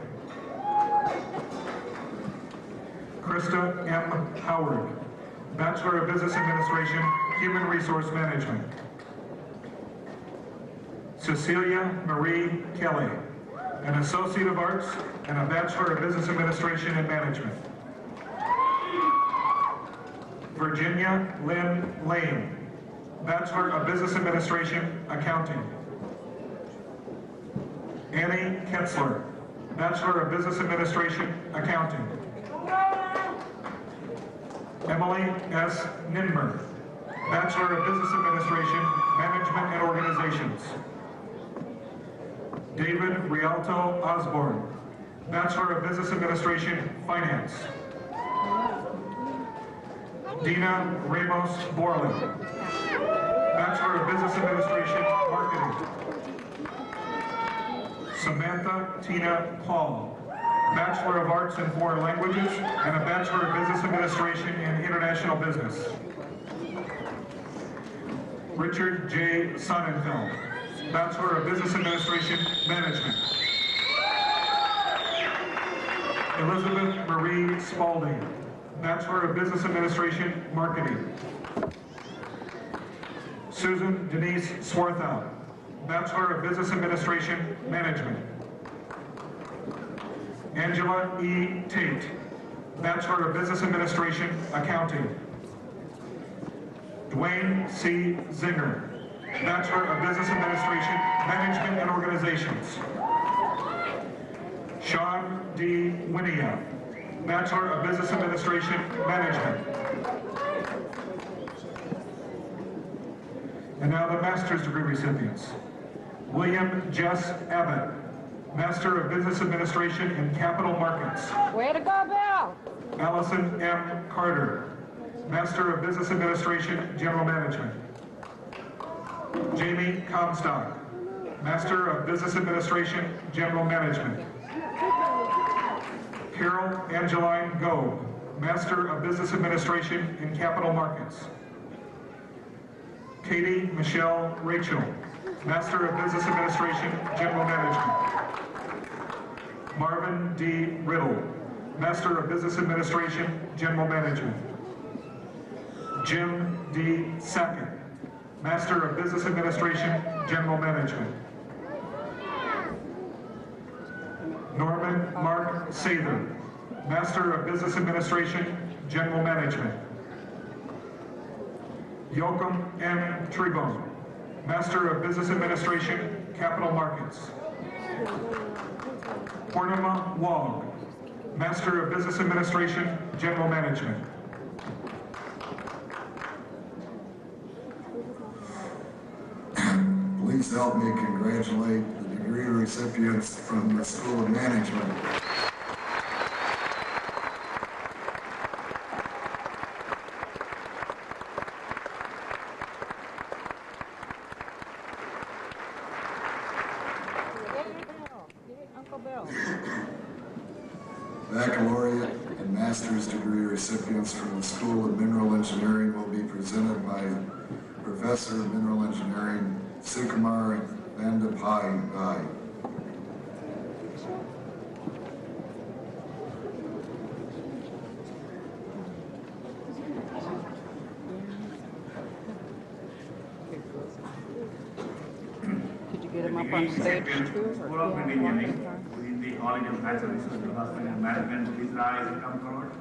Krista M. Howard, Bachelor of Business Administration, Human Resource Management. Cecilia Marie Kelly, an Associate of Arts and a Bachelor of Business Administration and Management. Virginia Lynn Lane, Bachelor of Business Administration, Accounting. Annie Ketzler, Bachelor of Business Administration, Accounting. Emily S. Nimmer, Bachelor of Business Administration, Management and Organizations. David Rialto Osborne, Bachelor of Business Administration, Finance. Dina Ramos Borland, Bachelor of Business Administration, Marketing. Samantha Tina Paul, Bachelor of Arts in Foreign Languages and a Bachelor of Business Administration in International Business. Richard J. Sonnenfeld, Bachelor of Business Administration, Management. Elizabeth Marie Spalding, Bachelor of Business Administration, Marketing. Susan Denise Swarthout, Bachelor of Business Administration, Management. Angela E. Tate, Bachelor of Business Administration, Accounting. Dwayne C. Zinger, Bachelor of Business Administration, Management and Organizations. Sean D. Winia, Bachelor of Business Administration, Management. And now the master's degree recipients. William Jess Abbott, Master of Business Administration in Capital Markets. Way to go, Bill! Allison M. Carter, Master of Business Administration, General Management. Jamie Comstock, Master of Business Administration, General Management. Carol Angeline Gobe, Master of Business Administration in Capital Markets. Katie Michelle Rachel, Master of Business Administration, General Management. Marvin D. Riddle, Master of Business Administration, General Management. Jim D. Sackett, Master of Business Administration, General Management. Norman Mark Sather, Master of Business Administration, General Management. Joachim M. Trebon, Master of Business Administration, Capital Markets. Purnima Wong, Master of Business Administration, General Management. Please help me congratulate the degree recipients from the School of Management. Baccalaureate and master's degree recipients from the School of Mineral Engineering will be presented by Professor of Mineral Engineering Sukumar Vandapai. Could you get him up on stage too? School of Engineering within the College of Natural Resources Development and Management. Please rise and come forward.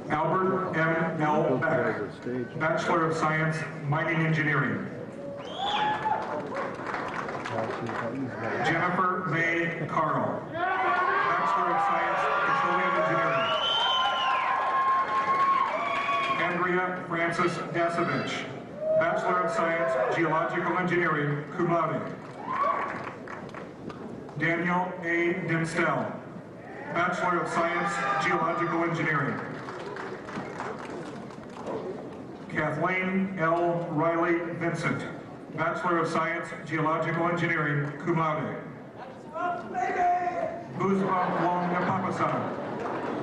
Albert M. L. Beck, Bachelor of Science, Mining Engineering. Jennifer May Carl, Bachelor of Science, Petroleum Engineering. Andrea Frances Dasovich, Bachelor of Science, Geological Engineering, cum laude. Daniel A. Dimstel, Bachelor of Science, Geological Engineering. Kathleen L. Riley Vincent, Bachelor of Science, Geological Engineering, cum laude. Buzma Wong Napapasan,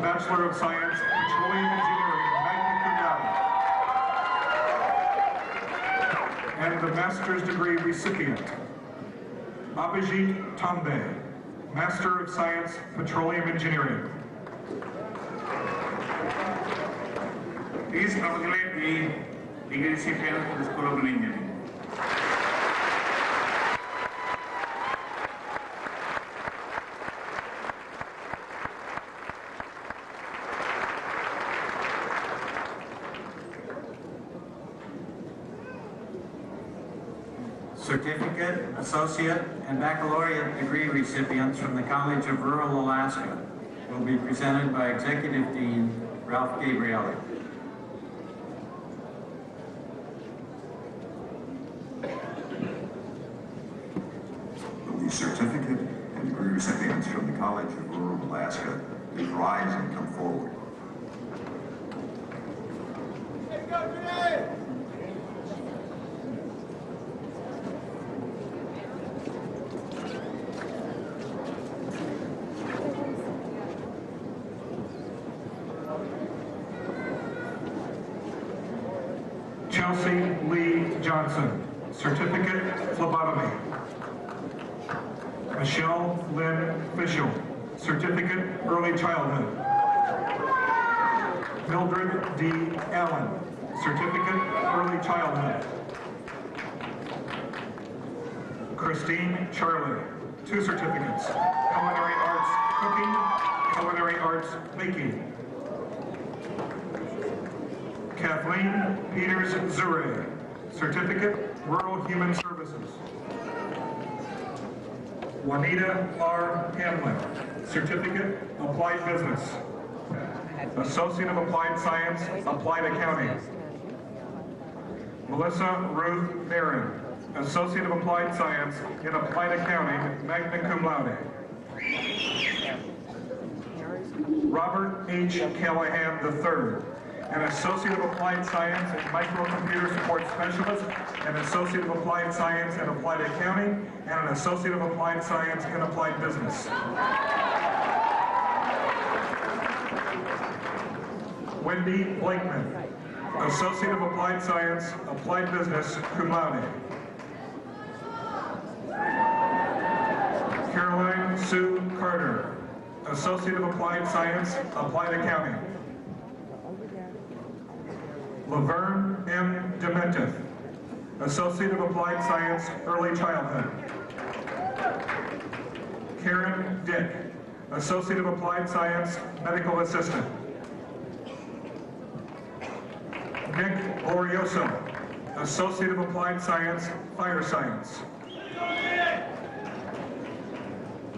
Bachelor of Science, Petroleum Engineering, magna cum laude. And the master's degree recipient, Abhijit Tambe, Master of Science, Petroleum Engineering. Please congratulate the degree recipients from the School of Engineering. Certificate, associate, and baccalaureate degree recipients from the College of Rural Alaska will be presented by Executive Dean Ralph Gabrielli. Will the certificate and degree recipients from the College of Rural Alaska please rise and come forward. Chelsea Lee Johnson, Certificate, Phlebotomy. Michelle Lynn Fischel, Certificate, Early Childhood. Mildred D. Allen, Certificate, Early Childhood. Christine Charlie, 2 certificates, Culinary Arts Cooking, Culinary Arts Baking. Kathleen Peters Zure, Certificate, Rural Human Services. Juanita R. Hamlin, Certificate, Applied Business. Associate of Applied Science, Applied Accounting. Melissa Ruth Barron, Associate of Applied Science in Applied Accounting, magna cum laude. Robert H. Callahan III, an Associate of Applied Science and Microcomputer Support Specialist, an Associate of Applied Science in Applied Accounting, and an Associate of Applied Science in Applied Business. Wendy Blakeman, Associate of Applied Science, Applied Business, cum laude. Caroline Sue Carter, Associate of Applied Science, Applied Accounting. Laverne M. Dementif, Associate of Applied Science, Early Childhood. Karen Dick, Associate of Applied Science, Medical Assistant. Nick Glorioso, Associate of Applied Science, Fire Science.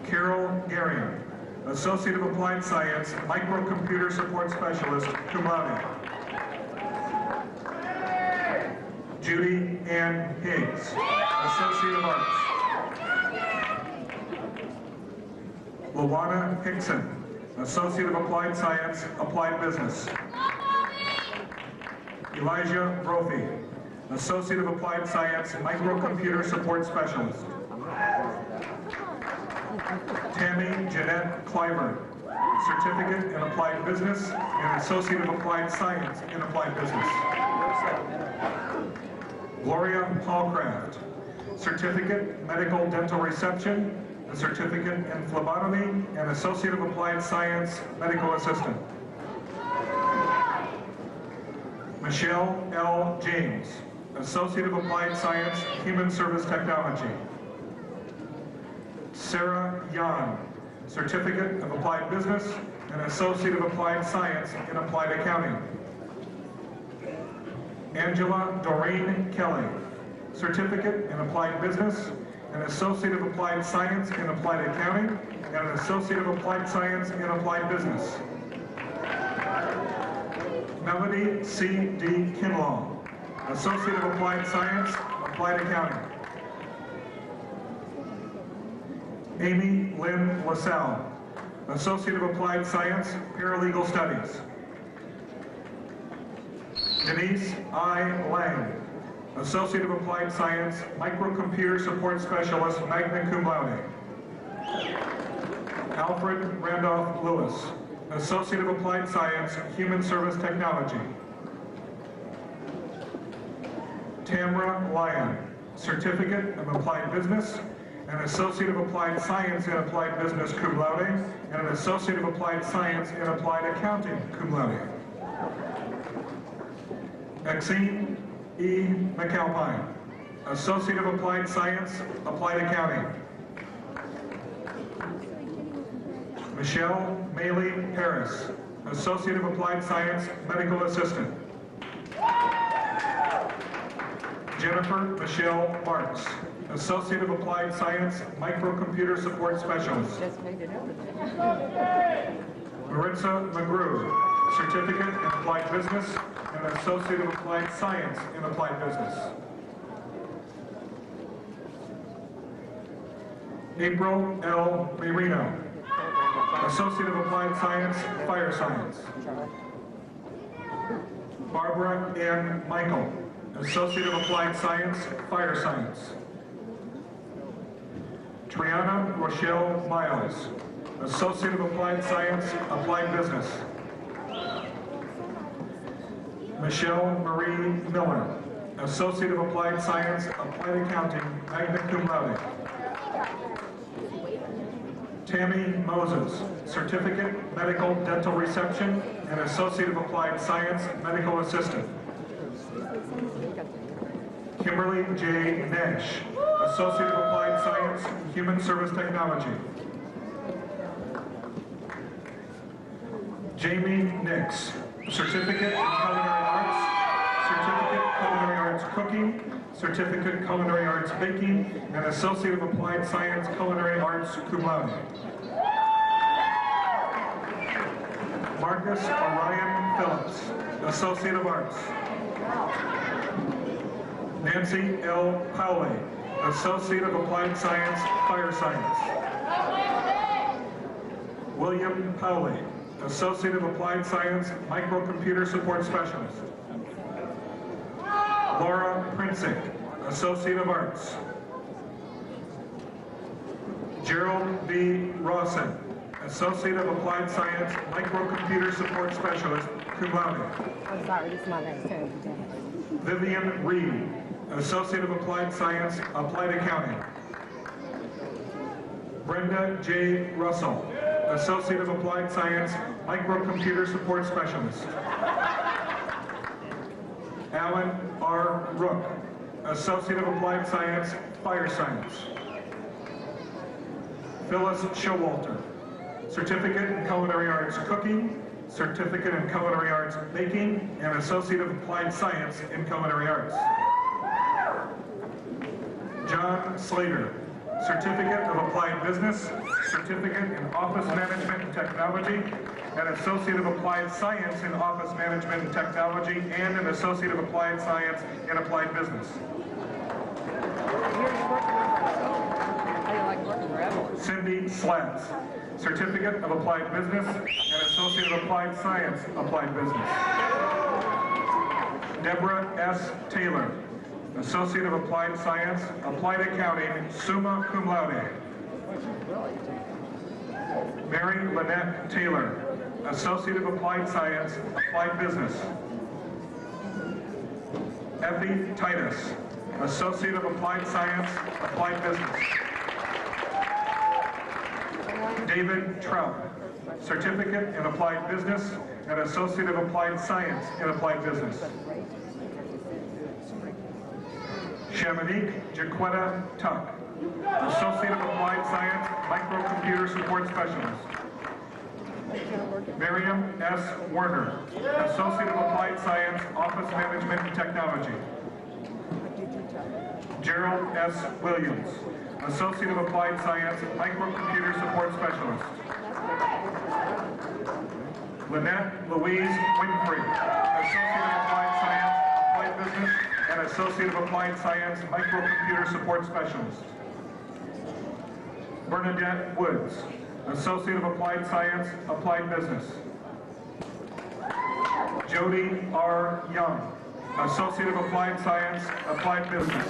Carol Garian, Associate of Applied Science, Microcomputer Support Specialist, cum laude. Judy Ann Higgs, Associate of Arts. Luana Hickson, Associate of Applied Science, Applied Business. Elijah Brophy, Associate of Applied Science, Microcomputer Support Specialist. Tammy Jeanette Cliver, Certificate in Applied Business and Associate of Applied Science in Applied Business. Gloria Hallcraft, Certificate Medical Dental Reception, a Certificate in Phlebotomy, and Associate of Applied Science Medical Assistant. Michelle L. James, Associate of Applied Science Human Service Technology. Sarah Yan, Certificate of Applied Business and Associate of Applied Science in Applied Accounting. Angela Doreen Kelly, Certificate in Applied Business, an Associate of Applied Science in Applied Accounting, and an Associate of Applied Science in Applied Business. Melody C. D. Kinlaw, Associate of Applied Science, Applied Accounting. Amy Lynn LaSalle, Associate of Applied Science, Paralegal Studies. Denise I. Lang, Associate of Applied Science, Microcomputer Support Specialist, magna cum laude. Alfred Randolph Lewis, Associate of Applied Science, Human Service Technology. Tamra Lyon, Certificate of Applied Business, an Associate of Applied Science in Applied Business cum laude, and an Associate of Applied Science in Applied Accounting cum laude. Exene E. McAlpine, Associate of Applied Science, Applied Accounting. Michelle Maley Harris, Associate of Applied Science, Medical Assistant. Jennifer Michelle Marks, Associate of Applied Science, Microcomputer Support Specialist. Maritza McGrew, Certificate in Applied Business and Associate of Applied Science in Applied Business. April L. Marino, Associate of Applied Science, Fire Science. Barbara Ann Michael, Associate of Applied Science, Fire Science. Triana Rochelle Miles, Associate of Applied Science, Applied Business. Michelle Marie Miller, Associate of Applied Science, Applied Accounting, magna cum laude. Tammy Moses, Certificate, Medical Dental Reception, and Associate of Applied Science, Medical Assistant. Kimberly J. Nash, Associate of Applied Science, Human Service Technology. Jamie Nix, Certificate in Culinary Arts, Certificate Culinary Arts Cooking, Certificate Culinary Arts Baking, and Associate of Applied Science Culinary Arts cum laude. Marcus Orion Phillips, Associate of Arts. Nancy L. Powley, Associate of Applied Science, Fire Science. William Powley, Associate of Applied Science, Microcomputer Support Specialist. Laura Prinsick, Associate of Arts. Gerald B. Rawson, Associate of Applied Science, Microcomputer Support Specialist, cum laude. I'm sorry, this is my last time today. Vivian Reed, Associate of Applied Science, Applied Accounting. Brenda J. Russell, Associate of Applied Science, Microcomputer Support Specialist. Alan R. Rook, Associate of Applied Science, Fire Science. Phyllis Showalter, Certificate in Culinary Arts Cooking, Certificate in Culinary Arts Baking, and Associate of Applied Science in Culinary Arts. John Slater, Certificate of Applied Business, Certificate in Office Management and Technology, an Associate of Applied Science in Office Management and Technology, and an Associate of Applied Science in Applied Business. Cindy Slats, Certificate of Applied Business and Associate of Applied Science, Applied Business. Deborah S. Taylor, Associate of Applied Science, Applied Accounting, summa cum laude. Mary Lynette Taylor, Associate of Applied Science, Applied Business. Effie Titus, Associate of Applied Science, Applied Business. David Trout, Certificate in Applied Business and Associate of Applied Science in Applied Business. Shamanique Jaquetta Tuck, Associate of Applied Science, Microcomputer Support Specialist. Miriam S. Werner, Associate of Applied Science, Office Management and Technology. Gerald S. Williams, Associate of Applied Science, Microcomputer Support Specialist. Lynette Louise Winfrey, Associate of Applied Science, Applied Business, and Associate of Applied Science, Microcomputer Support Specialist. Bernadette Woods, Associate of Applied Science, Applied Business. Jody R. Young, Associate of Applied Science, Applied Business.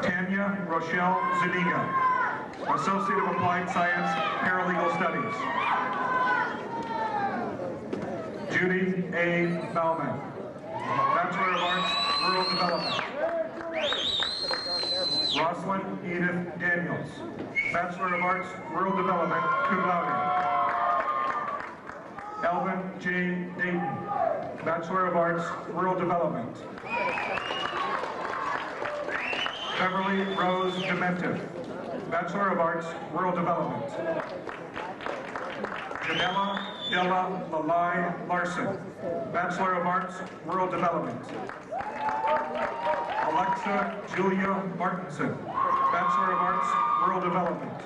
Tanya Rochelle Zuniga, Associate of Applied Science, Paralegal Studies. Judy A. Bauman, Bachelor of Arts, Rural Development. Rosalind Edith Daniels, Bachelor of Arts, Rural Development, cum laude. Alvin J. Dayton, Bachelor of Arts, Rural Development. Beverly Rose Demented, Bachelor of Arts, Rural Development. Janella Della Lalai Larson, Bachelor of Arts, Rural Development. Alexa Julia Martinson, Bachelor of Arts, Rural Development.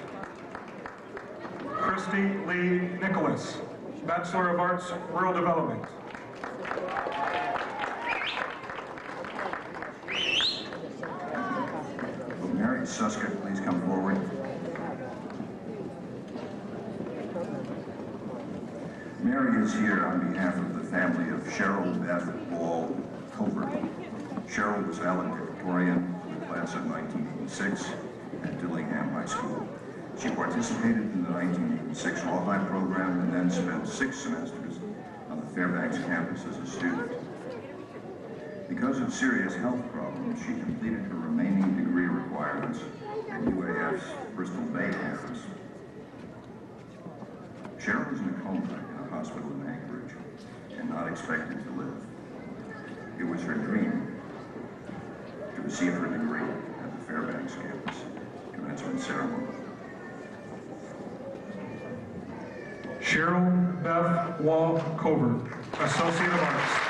Christy Lee Nicholas, Bachelor of Arts, Rural Development. Mary Suskett, please come forward. Mary is here on behalf of the family of Cheryl Beth Ball Colbert. Cheryl was valedictorian of the class of 1986 at Dillingham High School. She participated in the 1986 Law High program and then spent 6 semesters on the Fairbanks campus as a student. Because of serious health problems, she completed her remaining degree requirements at UAF's Bristol Bay campus. Cheryl was in a coma in a hospital in Anchorage and not expected to live. It was her dream to receive her degree at the Fairbanks campus commencement ceremony. Cheryl Beth Wall Covert, Associate of Arts.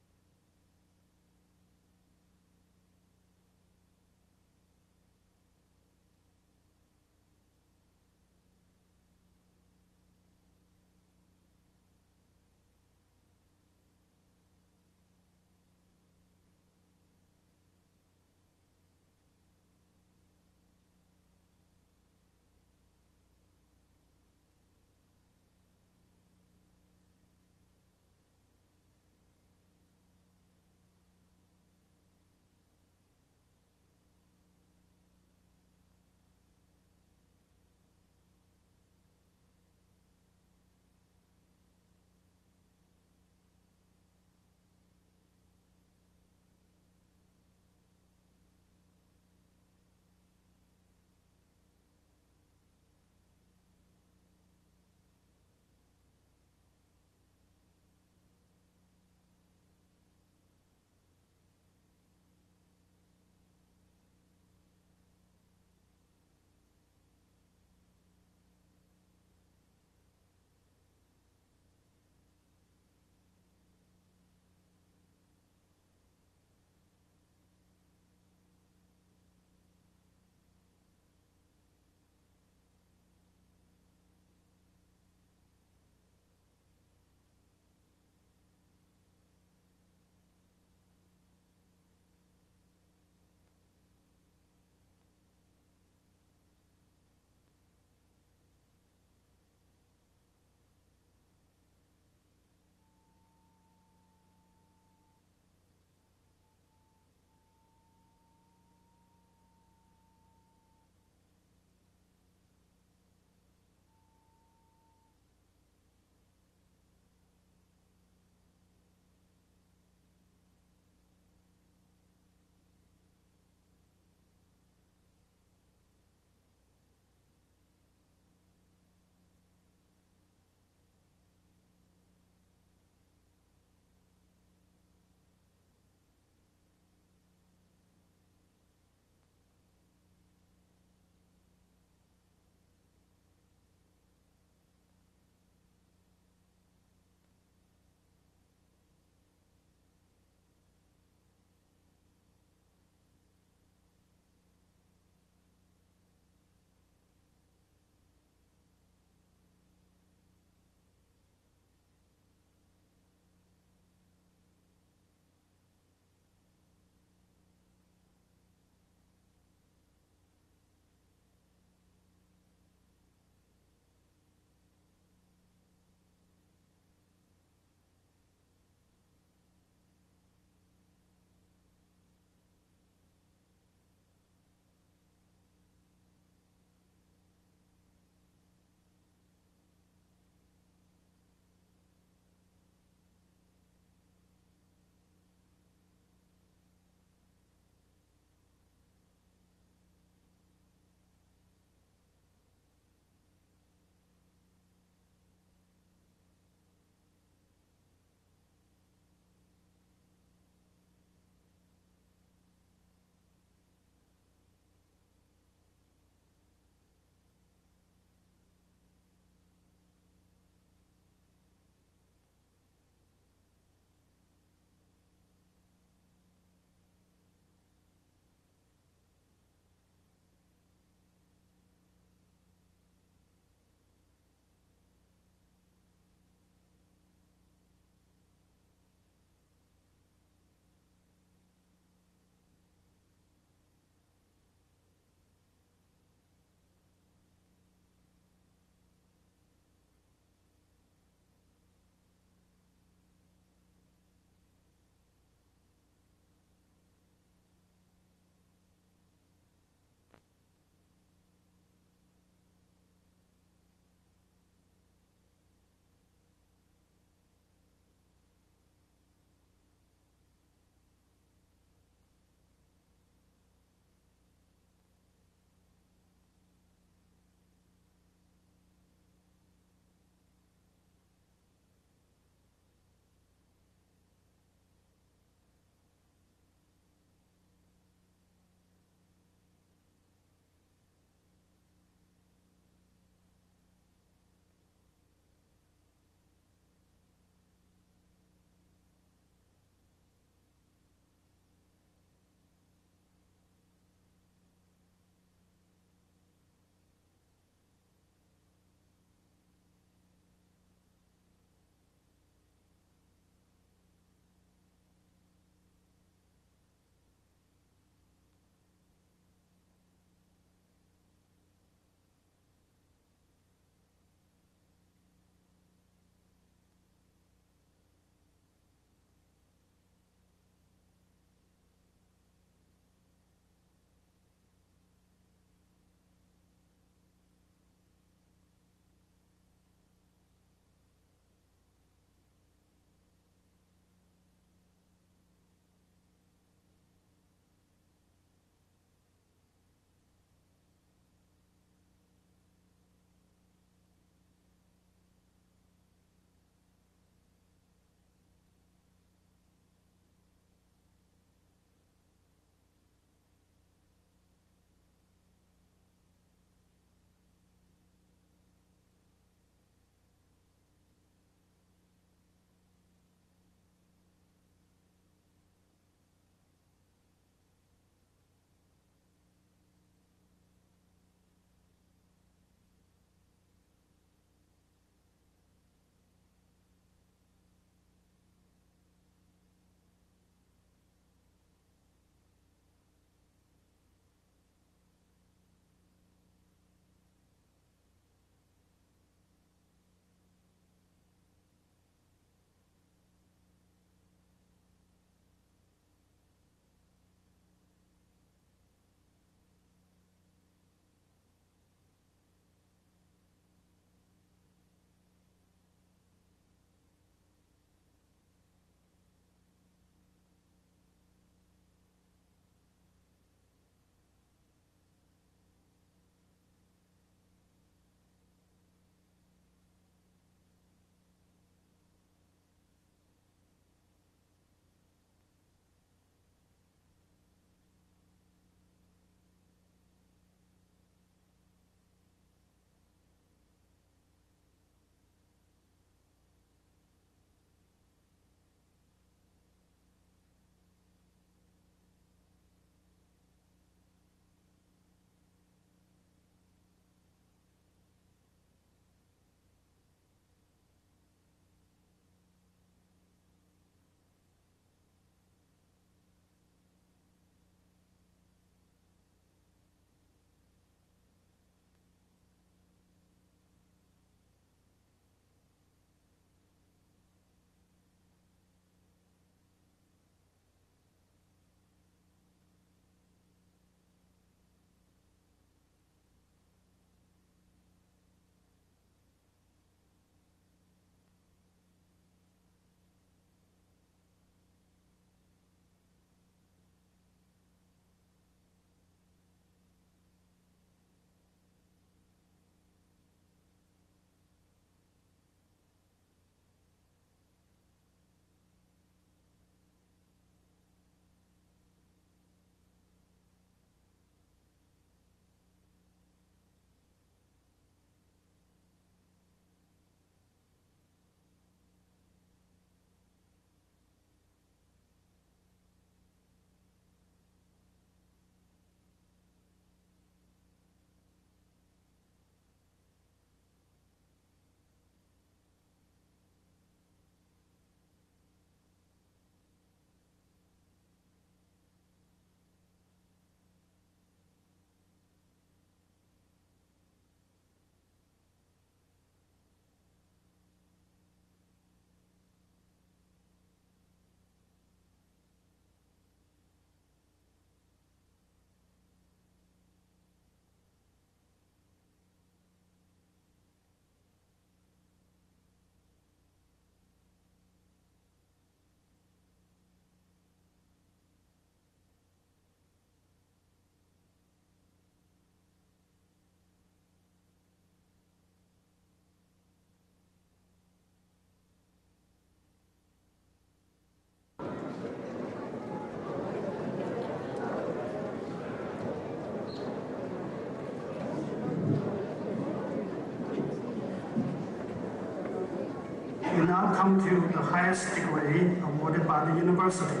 We now come to the highest degree awarded by the university,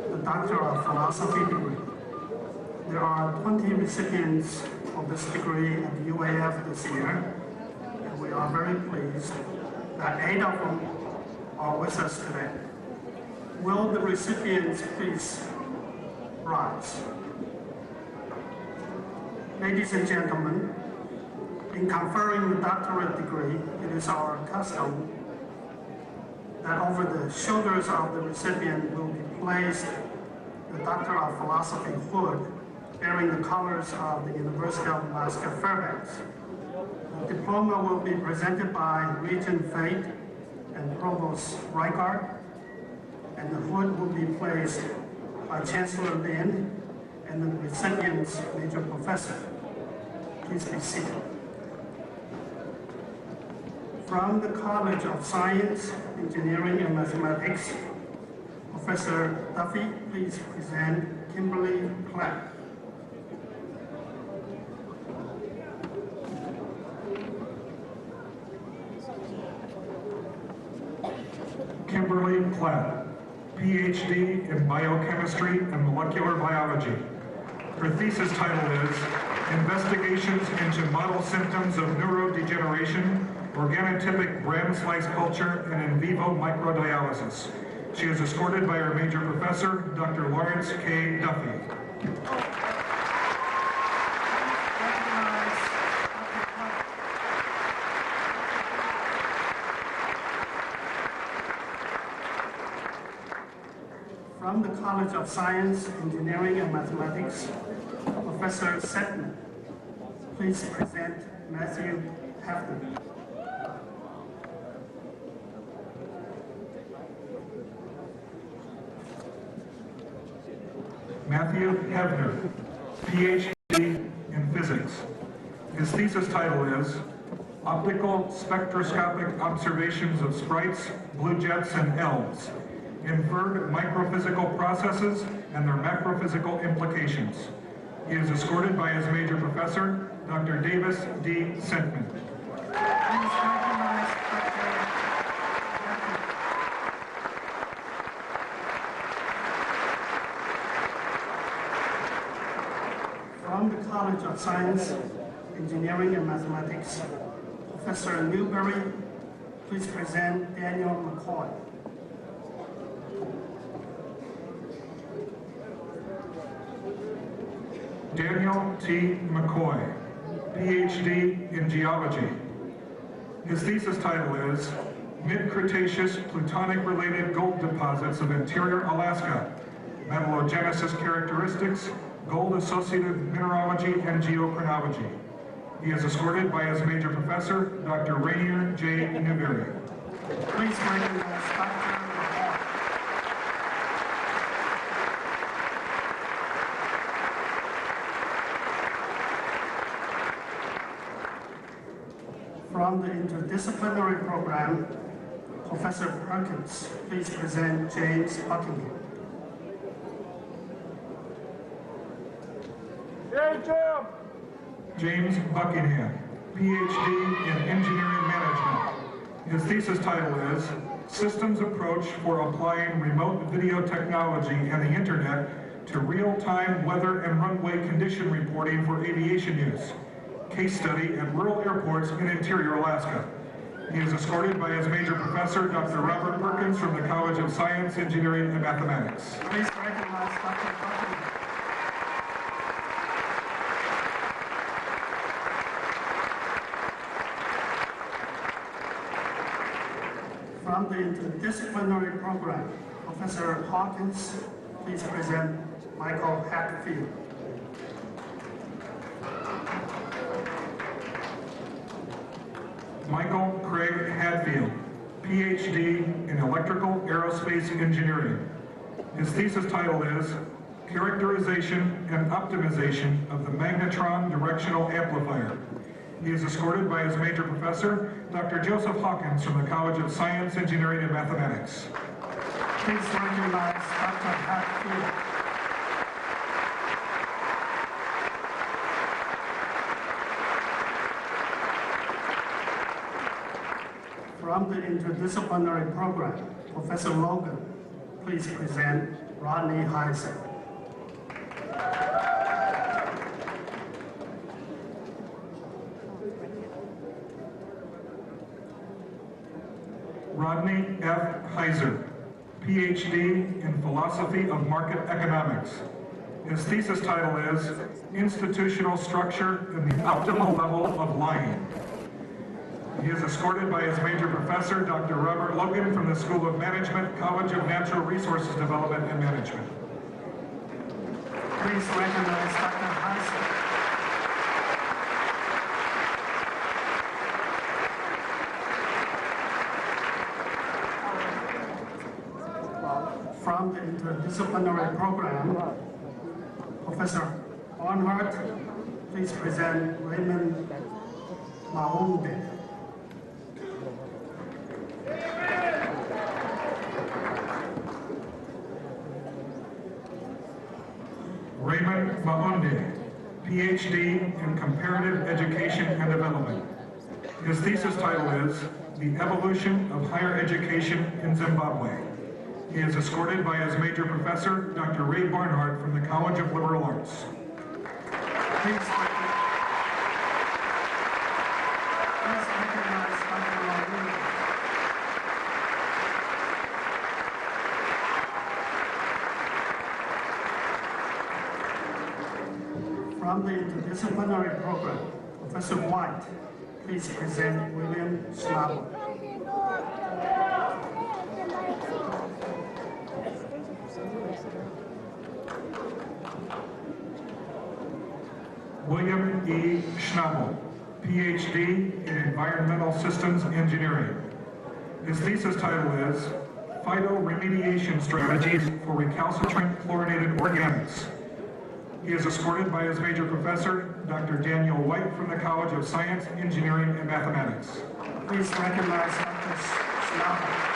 the Doctor of Philosophy degree. There are 20 recipients of this degree at the UAF this year, and we are very pleased that 8 of them are with us today. Will the recipients please rise? Ladies and gentlemen, in conferring the doctorate degree, it is our custom that over the shoulders of the recipient will be placed the Doctor of Philosophy hood bearing the colors of the University of Alaska Fairbanks. The diploma will be presented by Regent Fate and Provost Reichard, and the hood will be placed by Chancellor Lin and the recipient's major professor. Please be seated. From the College of Science, Engineering, and Mathematics, Professor Duffy, please present Kimberly Platt. Kimberly Platt, PhD in Biochemistry and Molecular Biology. Her thesis title is Investigations into Model Symptoms of Neurodegeneration, Organotypic Bran Slice Culture, and In Vivo Microdialysis. She is escorted by her major professor, Dr. Lawrence K. Duffy. From the College of Science, Engineering, and Mathematics, Professor Setman, please present Matthew Hefner. Matthew Hefner, PhD in Physics. His thesis title is Optical Spectroscopic Observations of Sprites, Blue Jets, and Elves, Inferred Microphysical Processes and Their Macrophysical Implications. He is escorted by his major professor, Dr. Davis D. Sentman. Please recognize Dr. From the College of Science, Engineering, and Mathematics, Professor Newberry, please present Daniel McCoy. Daniel T. McCoy, PhD in Geology. His thesis title is Mid-Cretaceous Plutonic-Related Gold Deposits of Interior Alaska, Metallogenesis Characteristics, Gold-Associated Mineralogy, and Geochronology. He is escorted by his major professor, Dr. Rainier J. Newberry. Please recognize Dr. McCoy. From the interdisciplinary program, Professor Perkins, please present James Buckingham. James Buckingham, PhD in Engineering Management. His thesis title is Systems Approach for Applying Remote Video Technology and the Internet to Real-Time Weather and Runway Condition Reporting for Aviation Use. Case study at rural airports in interior Alaska. He is escorted by his major professor, Dr. Robert Perkins from the College of Science, Engineering, and Mathematics. Please recognize Dr. Buckingham. From the interdisciplinary program, Professor Hawkins, please present Michael Hatfield. Michael Craig Hadfield, PhD in Electrical Aerospace Engineering. His thesis title is Characterization and Optimization of the Magnetron Directional Amplifier. He is escorted by his major professor, Dr. Joseph Hawkins from the College of Science, Engineering, and Mathematics. Please recognize Dr. Hatfield. From the interdisciplinary program, Professor Logan, please present Rodney Heiser. Rodney F. Heiser, PhD in Philosophy of Market Economics. His thesis title is Institutional Structure and the Optimal Level of Lying. He is escorted by his major professor, Dr. Robert Logan, from the School of Management, College of Natural Resources Development and Management. Please recognize Dr. Heiser. From the interdisciplinary program, Professor Barnhart, please present Raymond Maunde. Raymond Maunde, PhD in Comparative Education and Development. His thesis title is The Evolution of Higher Education in Zimbabwe. He is escorted by his major professor, Dr. Ray Barnhart, from the College of Liberal Arts. Please recognize Dr. Maunde. From the interdisciplinary program, Professor White, please present William Schnabel. William E. Schnabel, PhD in Environmental Systems Engineering. His thesis title is Phytoremediation Strategies for Recalcitrant Chlorinated Organics. He is escorted by his major professor, Dr. Daniel White, from the College of Science, Engineering, and Mathematics. Please recognize Dr. Schnabel.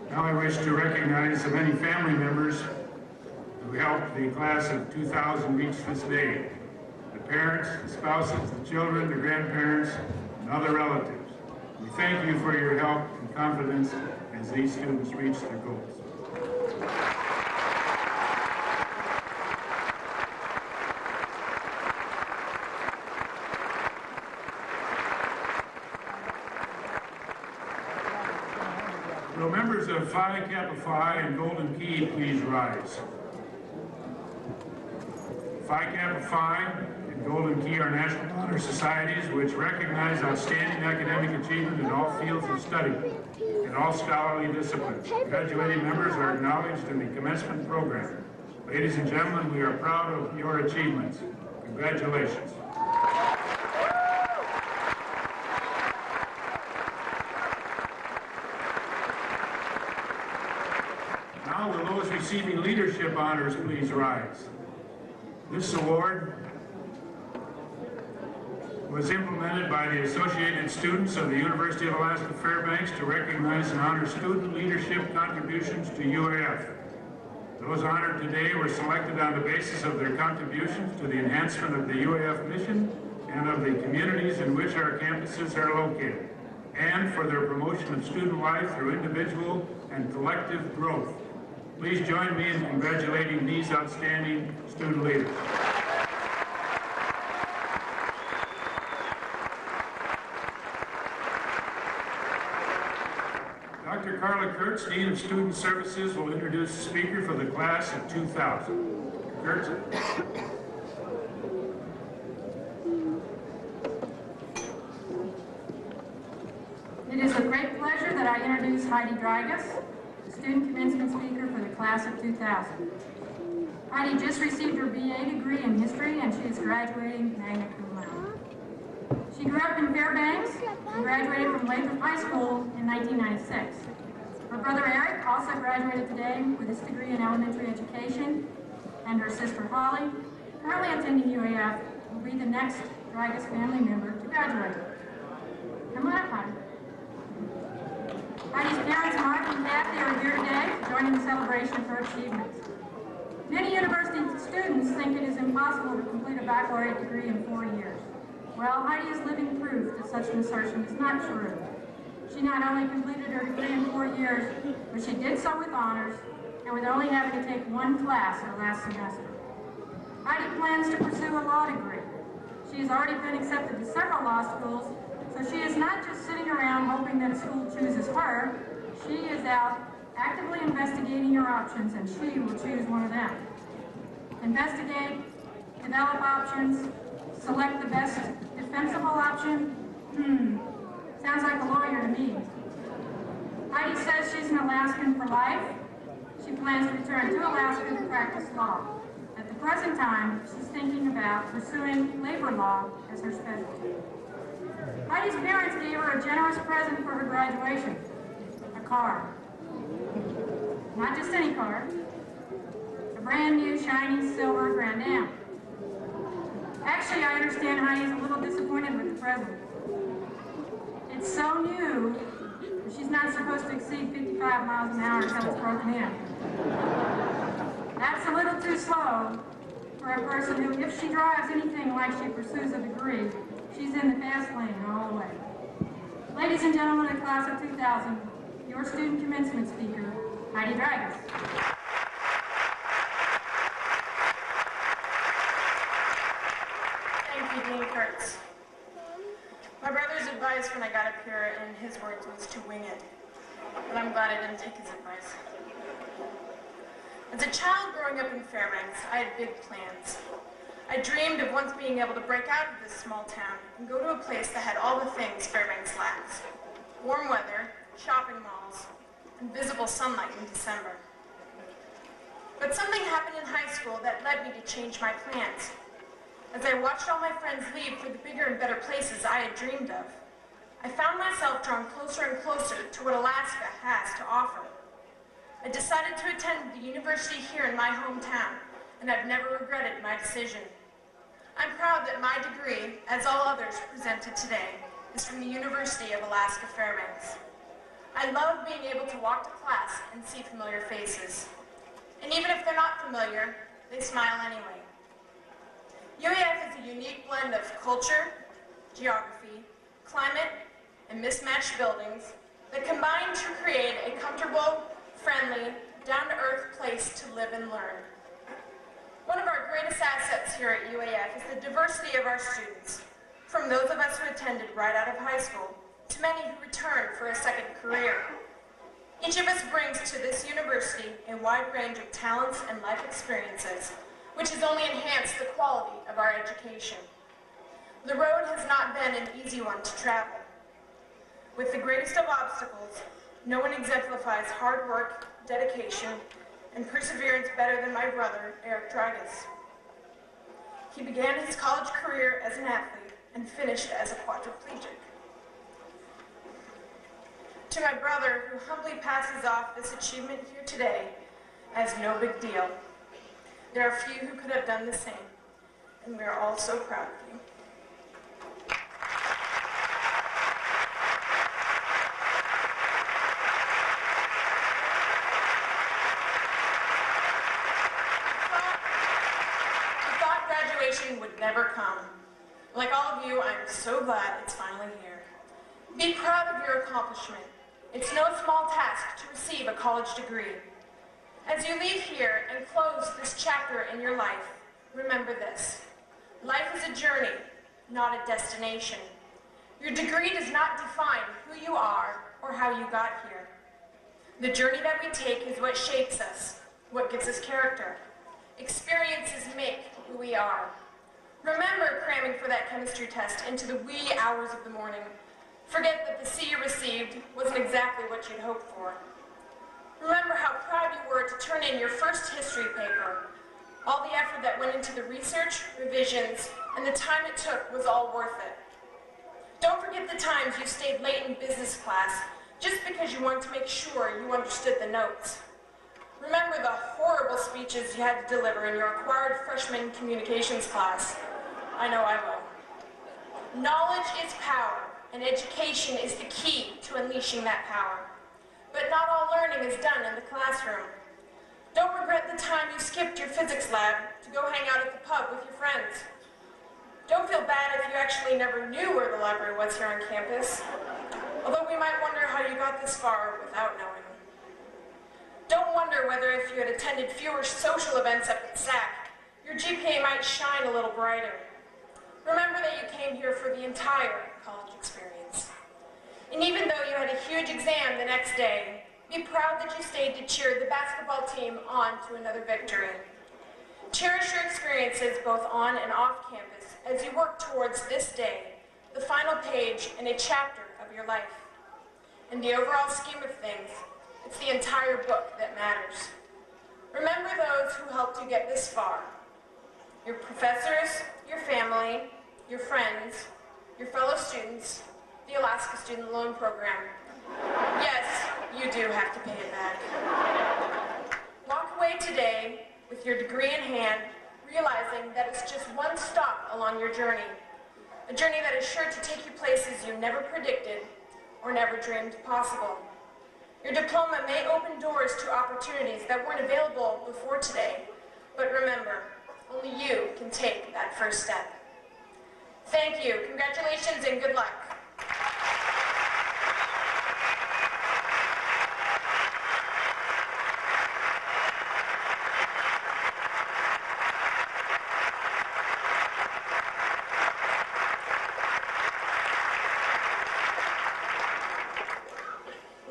Now I wish to recognize the many family members who helped the class of 2000 reach this day. The parents, the spouses, the children, the grandparents, and other relatives. We thank you for your help and confidence as these students reach their goals. Will members of Phi Kappa Phi and Golden Key please rise? Phi Kappa Phi and Golden Key are national honor societies which recognize outstanding academic achievement in all fields of study and all scholarly disciplines. Graduating members are acknowledged in the commencement program. Ladies and gentlemen, we are proud of your achievements. Congratulations. Now will those receiving leadership honors please rise. This award was implemented by the Associated Students of the University of Alaska Fairbanks to recognize and honor student leadership contributions to UAF. Those honored today were selected on the basis of their contributions to the enhancement of the UAF mission and of the communities in which our campuses are located, and for their promotion of student life through individual and collective growth. Please join me in congratulating these outstanding student leaders. Dr. Carla Kurtz, Dean of Student Services, will introduce the speaker for the class of 2000. Kurtz. It is with great pleasure that I introduce Heidi Drygas, student commencement speaker for the class of 2000. Heidi just received her BA degree in history and she is graduating magna cum laude. She She grew up in Fairbanks and graduated from Lathrop High School in 1996. Her brother Eric also graduated today with his degree in elementary education, and her sister Holly, currently attending UAF, will be the next Dragus family member to graduate. Come on up, Heidi. Heidi's parents, Mark and Kathy, are here today to join in the celebration of her achievements. Many university students think it is impossible to complete a baccalaureate degree in 4 years. Well, Heidi is living proof that such an assertion is not true. She not only completed her degree in 4 years, but she did so with honors and with only having to take one class her last semester. Heidi plans to pursue a law degree. She has already been accepted to several law schools, so she is not just sitting around hoping that a school chooses her. She is out actively investigating her options, and she will choose one of them. Investigate, develop options, select the best defensible option. Sounds like a lawyer to me. Heidi says she's an Alaskan for life. She plans to return to Alaska to practice law. At the present time, she's thinking about pursuing labor law as her specialty. Heidi's parents gave her a generous present for her graduation, a car. Not just any car, a brand new shiny silver Grand Am. Actually, I understand Heidi's a little disappointed with the present. It's so new, she's not supposed to exceed 55 miles an hour until it's broken in. That's a little too slow for a person who, if she drives anything like she pursues a degree, she's in the fast lane all the way. Ladies and gentlemen of the class of 2000, your student commencement speaker, Heidi Dragus. Thank you, Dean Kurtz. My brother's advice when I got up here, in his words, was to wing it. But I'm glad I didn't take his advice. As a child growing up in Fairbanks, I had big plans. I dreamed of once being able to break out of this small town and go to a place that had all the things Fairbanks lacks. Warm weather, shopping malls, and visible sunlight in December. But something happened in high school that led me to change my plans. As I watched all my friends leave for the bigger and better places I had dreamed of, I found myself drawn closer and closer to what Alaska has to offer. I decided to attend the university here in my hometown, and I've never regretted my decision. I'm proud that my degree, as all others presented today, is from the University of Alaska Fairbanks. I love being able to walk to class and see familiar faces. And even if they're not familiar, they smile anyway. UAF is a unique blend of culture, geography, climate, and mismatched buildings that combine to create a comfortable, friendly, down-to-earth place to live and learn. One of our greatest assets here at UAF is the diversity of our students, from those of us who attended right out of high school to many who return for a second career. Each of us brings to this university a wide range of talents and life experiences, which has only enhanced the quality of our education. The road has not been an easy one to travel. With the greatest of obstacles, no one exemplifies hard work, dedication, and perseverance better than my brother, Eric Dragus. He began his college career as an athlete and finished as a quadriplegic. To my brother, who humbly passes off this achievement here today as no big deal, there are few who could have done the same, and we are all so proud of you. I thought graduation would never come. Like all of you, I'm so glad it's finally here. Be proud of your accomplishment. It's no small task to receive a college degree. As you leave here and close this chapter in your life, remember this. Life is a journey, not a destination. Your degree does not define who you are or how you got here. The journey that we take is what shapes us, what gives us character. Experiences make who we are. Remember cramming for that chemistry test into the wee hours of the morning. Forget that the C you received wasn't exactly what you'd hoped for. Remember how proud you were to turn in your first history paper. All the effort that went into the research, revisions, and the time it took was all worth it. Don't forget the times you stayed late in business class just because you wanted to make sure you understood the notes. Remember the horrible speeches you had to deliver in your acquired freshman communications class. I know I will. Knowledge is power, and education is the key to unleashing that power. But not all learning is done in the classroom. Don't regret the time you skipped your physics lab to go hang out at the pub with your friends. Don't feel bad if you actually never knew where the library was here on campus, although we might wonder how you got this far without knowing. Don't wonder whether if you had attended fewer social events up at SAC, your GPA might shine a little brighter. Remember that you came here for the entire college experience. And even though you had a huge exam the next day, be proud that you stayed to cheer the basketball team on to another victory. Cherish your experiences both on and off campus as you work towards this day, the final page in a chapter of your life. In the overall scheme of things, it's the entire book that matters. Remember those who helped you get this far. Your professors, your family, your friends, your fellow students, the Alaska Student Loan Program. Yes, you do have to pay it back. Walk away today with your degree in hand, realizing that it's just one stop along your journey. A journey that is sure to take you places you never predicted or never dreamed possible. Your diploma may open doors to opportunities that weren't available before today, but remember, only you can take that first step. Thank you, congratulations, and good luck.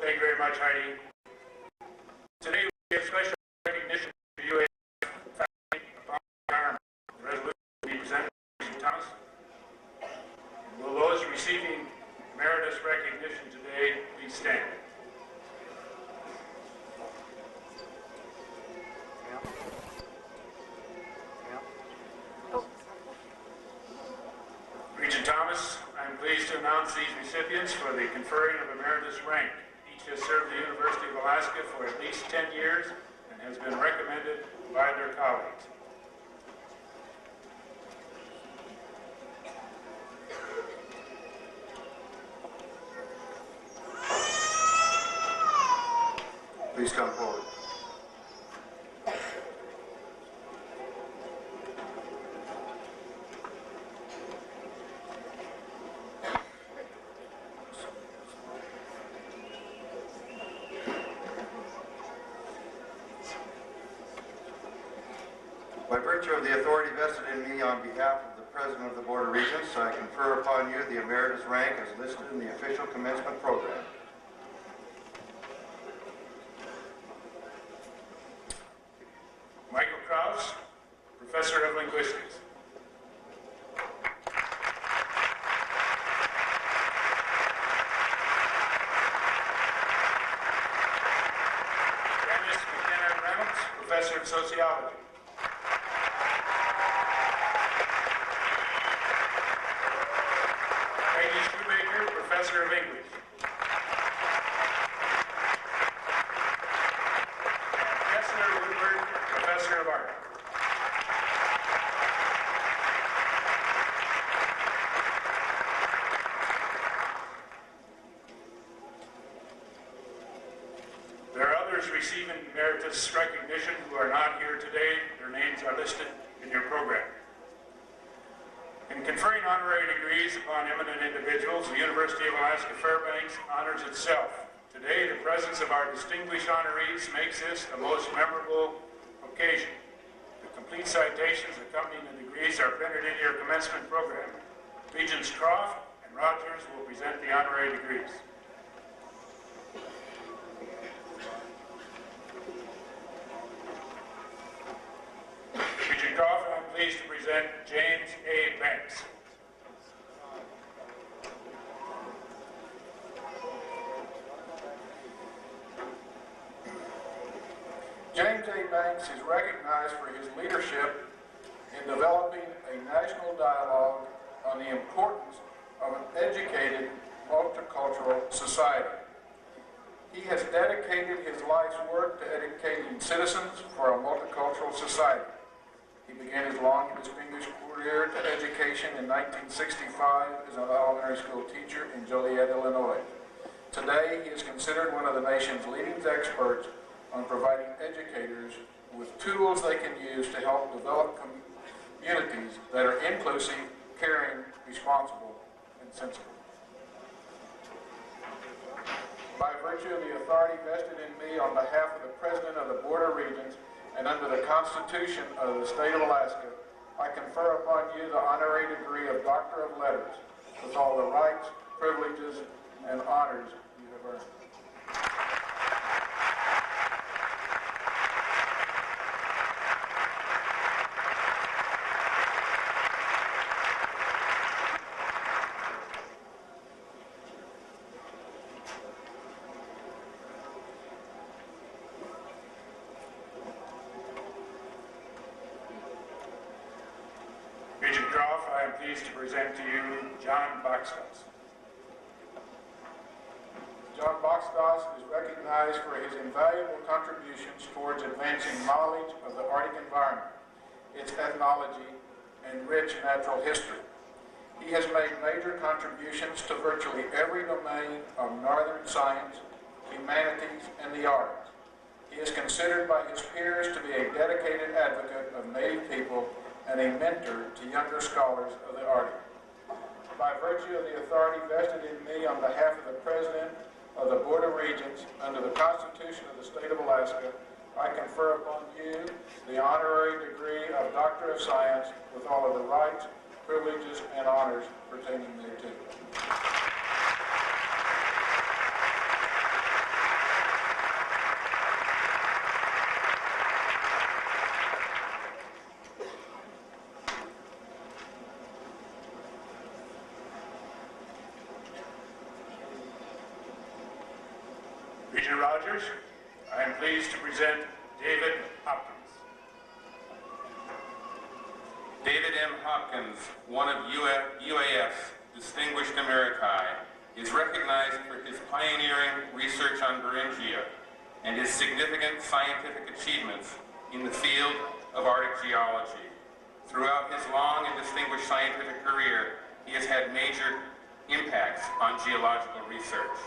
Thank you very much, Heidi. Today we give special recognition to UAF faculty upon retirement. The resolution will be presented by Mr. Thomas. Will those receiving emeritus recognition today please stand? Regent Thomas, I am pleased to announce these recipients for the conferring of emeritus rank. Each has served the University of Alaska for at least 10 years and has been recommended by their colleagues. Please come forward. By virtue of the authority vested in me on behalf of the President of the Board of Regents, I confer upon you the emeritus rank as listed in the official commencement program. Michael Krause, Professor of Linguistics. Dennis McKenna Reynolds, Professor of Sociology. Peggy Shoemaker, Professor of English. Professor of Art. There are others receiving emeritus recognition who are not here today. Their names are listed in your program. In conferring honorary degrees upon eminent individuals, the University of Alaska Fairbanks honors itself. Today, the presence of our distinguished honorees makes this a most memorable occasion. The complete citations accompanying the degrees are printed in your commencement program. Regents Croft and Rogers will present the honorary degrees. Regent Croft, I'm pleased to present James A. Banks. James A. Banks is recognized for his leadership in developing a national dialogue on the importance of an educated, multicultural society. He has dedicated his life's work to educating citizens for a multicultural society. He began his long and distinguished career to education in 1965 as an elementary school teacher in Joliet, Illinois. Today, he is considered one of the nation's leading experts on providing educators with tools they can use to help develop communities that are inclusive, caring, responsible, and sensible. By virtue of the authority vested in me on behalf of the President of the Board of Regents and under the Constitution of the State of Alaska, I confer upon you the honorary degree of Doctor of Letters with all the rights, privileges, and honors you have earned. Regent Groff, I am pleased to present to you John Boxtos. John Boxtos is recognized for his invaluable contributions towards advancing knowledge of the Arctic environment, its ethnology, and rich natural history. He has made major contributions to virtually every domain of northern science, humanities, and the arts. He is considered by his peers to be a dedicated advocate of Native people and a mentor to younger scholars of the Arctic. By virtue of the authority vested in me on behalf of the President of the Board of Regents under the Constitution of the State of Alaska, I confer upon you the honorary degree of Doctor of Science with all of the rights, privileges, and honors pertaining thereto. Regent Rogers, I am pleased to present David Hopkins. David M. Hopkins, one of UAF's distinguished emeriti, is recognized for his pioneering research on Beringia and his significant scientific achievements in the field of Arctic geology. Throughout his long and distinguished scientific career, he has had major impacts on geological research.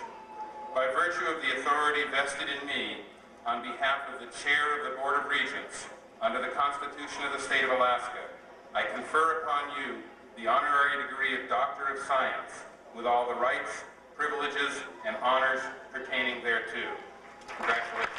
By virtue of the authority vested in me on behalf of the Chair of the Board of Regents under the Constitution of the State of Alaska, I confer upon you the honorary degree of Doctor of Science with all the rights, privileges, and honors pertaining thereto. Congratulations.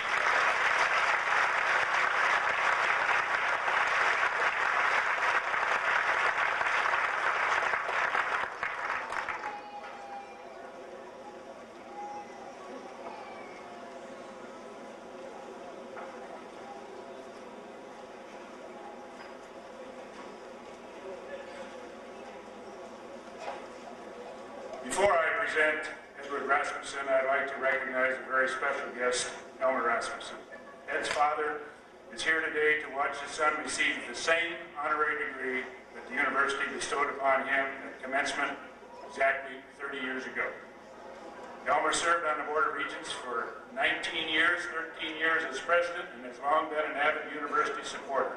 Before I present Edward Rasmussen, I'd like to recognize a very special guest, Elmer Rasmussen. Ed's father is here today to watch his son receive the same honorary degree that the university bestowed upon him at commencement exactly 30 years ago. Elmer served on the Board of Regents for 19 years, 13 years as president, and has long been an avid university supporter.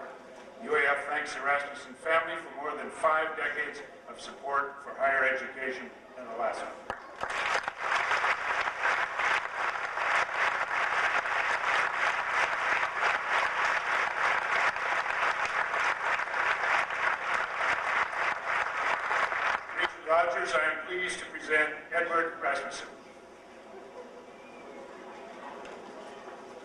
UAF thanks the Rasmussen family for more than 5 decades of support for higher education in Alaska. Regent Rogers, I am pleased to present Edward Rasmussen.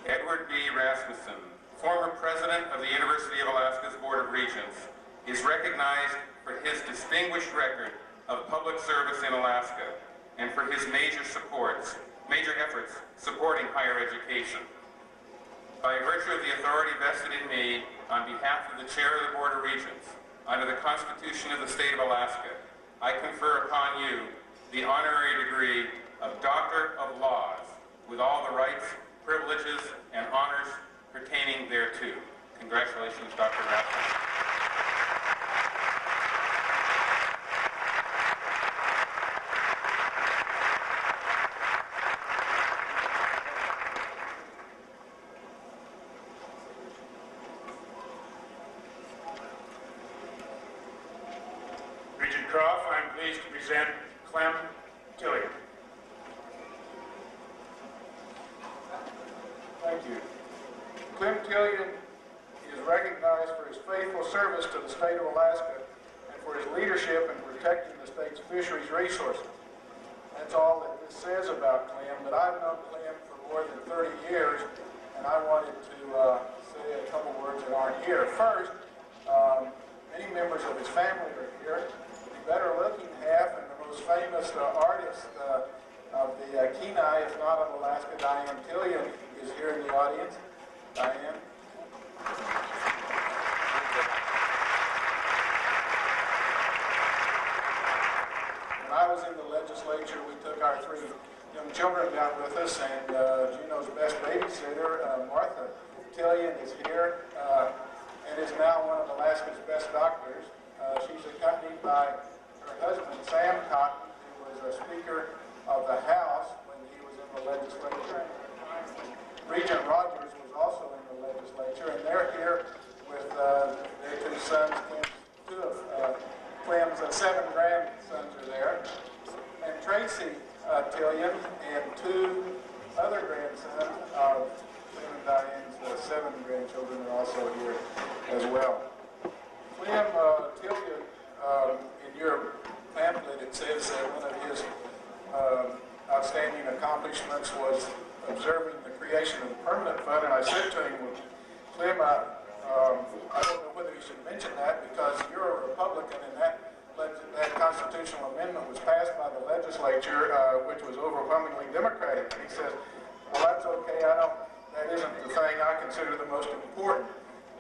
Edward B. Rasmussen, former president of the University of Alaska's Board of Regents, is recognized for his distinguished record of public service in Alaska and for his major efforts supporting higher education. By virtue of the authority vested in me on behalf of the Chair of the Board of Regents under the Constitution of the State of Alaska, I confer upon you the honorary degree of Doctor of Laws with all the rights, privileges, and honors pertaining thereto. Congratulations, Dr. Rasmussen. pleased to present Clem Tilley. Thank you. Clem Tilley is recognized for his faithful service to the state of Alaska and for his leadership in protecting the state's fisheries resources. That's all that this says about Clem, but I've known Clem for more than 30 years, and I wanted to say a couple words that aren't here. First, many members of his family are here. The better-looking half and the most famous artist of the Kenai, if not of Alaska, Diane Tilley, is here in the audience. Diane. When I was in the legislature, we took our 3 young children down with us, and Juneau's best babysitter, Martha Tilley, is here and is now one of Alaska's best doctors. She's accompanied by her husband, Sam Cotton, who was a Speaker of the House when he was in the legislature. Regent Rogers was also in the legislature, and they're here with their 2 sons. Clem's 7 grandsons are there. And Tracy Tillian and 2 other grandsons of Clem and Diane's 7 grandchildren are also here as well. Clem Tillian, in your pamphlet, it says that one of his outstanding accomplishments was observing the creation of the Permanent Fund, and I said to him, Clem, I don't know whether you should mention that because you're a Republican, and that constitutional amendment was passed by the legislature, which was overwhelmingly Democratic. And he says, well, that's okay. That isn't the thing I consider the most important.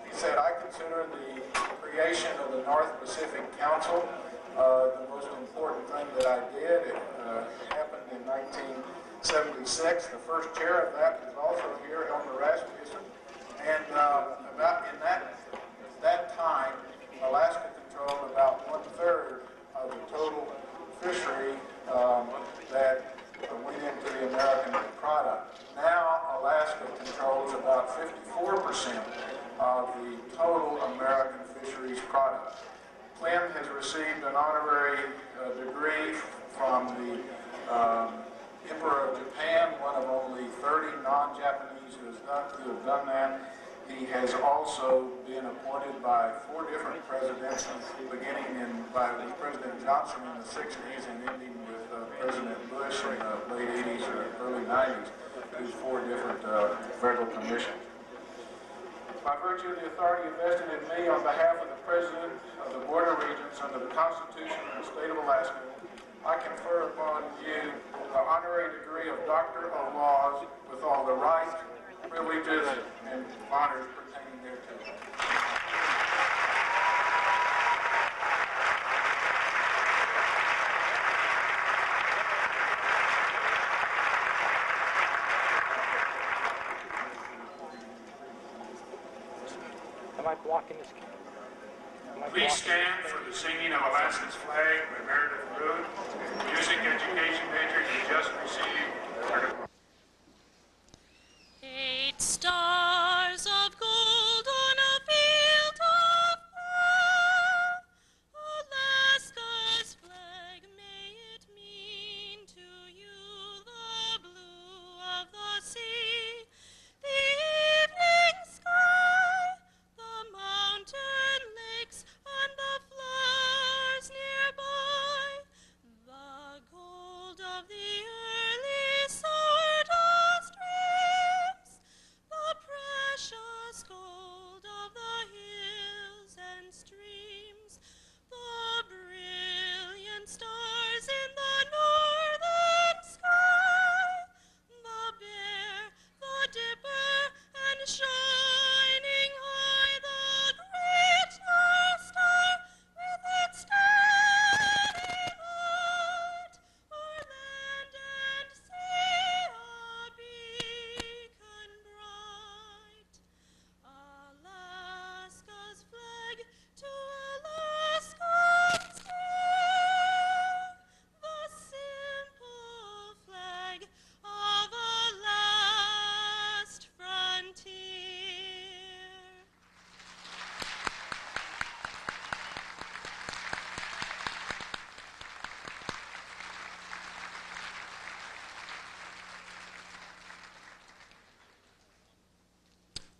He said, I consider the creation of the North Pacific Council the most important thing that I did. It happened in 1976. The first chair of that was also here, Elmer Rasmussen. And about in that time, Alaska controlled about 1/3 of the total fishery that went into the American product. Now, Alaska controls about 54% of the total American fisheries product. Clem has received an honorary degree from the Emperor of Japan, one of only 30 non-Japanese who have done that. He has also been appointed by 4 different presidents, beginning with President Johnson in the 60s and ending with President Bush in the late 80s or early 90s, to 4 different federal commissions. By virtue of the authority vested in me on behalf of the President of the Board of Regents under the Constitution of the State of Alaska, I confer upon you the honorary degree of Doctor of Laws with all the rights, privileges, and honors pertaining thereto. Am I blocking this? Please stand for the singing of Alaska's flag by Meredith Root, music education major who just received. 8 stars of gold on a field of fire, Alaska's flag, may it mean to you the blue of the sea, the evening sky, the mountain lakes, and the flowers nearby, the gold of the early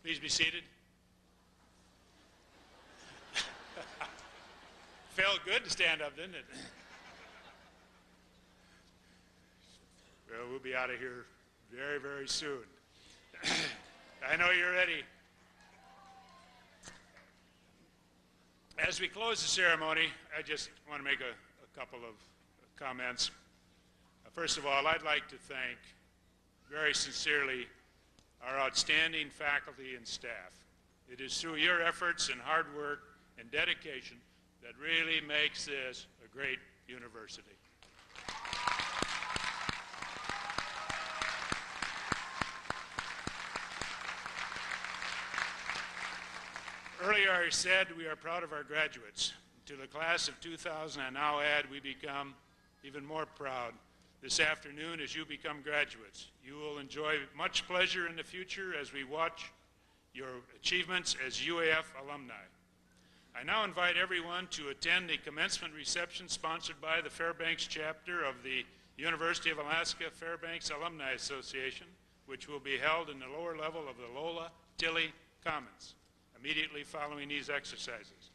Please be seated. Felt good to stand up, didn't it? Well, we'll be out of here very, very soon. I know you're ready. As we close the ceremony, I just want to make a couple of comments. First of all, I'd like to thank very sincerely our outstanding faculty and staff. It is through your efforts and hard work and dedication that really makes this a great university. Earlier I said we are proud of our graduates. To the class of 2000, I now add we become even more proud this afternoon as you become graduates. You will enjoy much pleasure in the future as we watch your achievements as UAF alumni. I now invite everyone to attend the commencement reception sponsored by the Fairbanks chapter of the University of Alaska Fairbanks Alumni Association, which will be held in the lower level of the Lola Tilley Commons immediately following these exercises.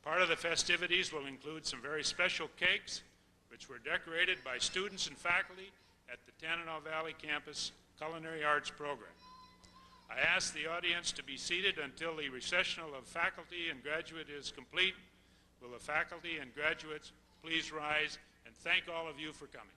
Part of the festivities will include some very special cakes, which were decorated by students and faculty at the Tanana Valley Campus Culinary Arts Program. I ask the audience to be seated until the recessional of faculty and graduate is complete. Will the faculty and graduates please rise, and thank all of you for coming.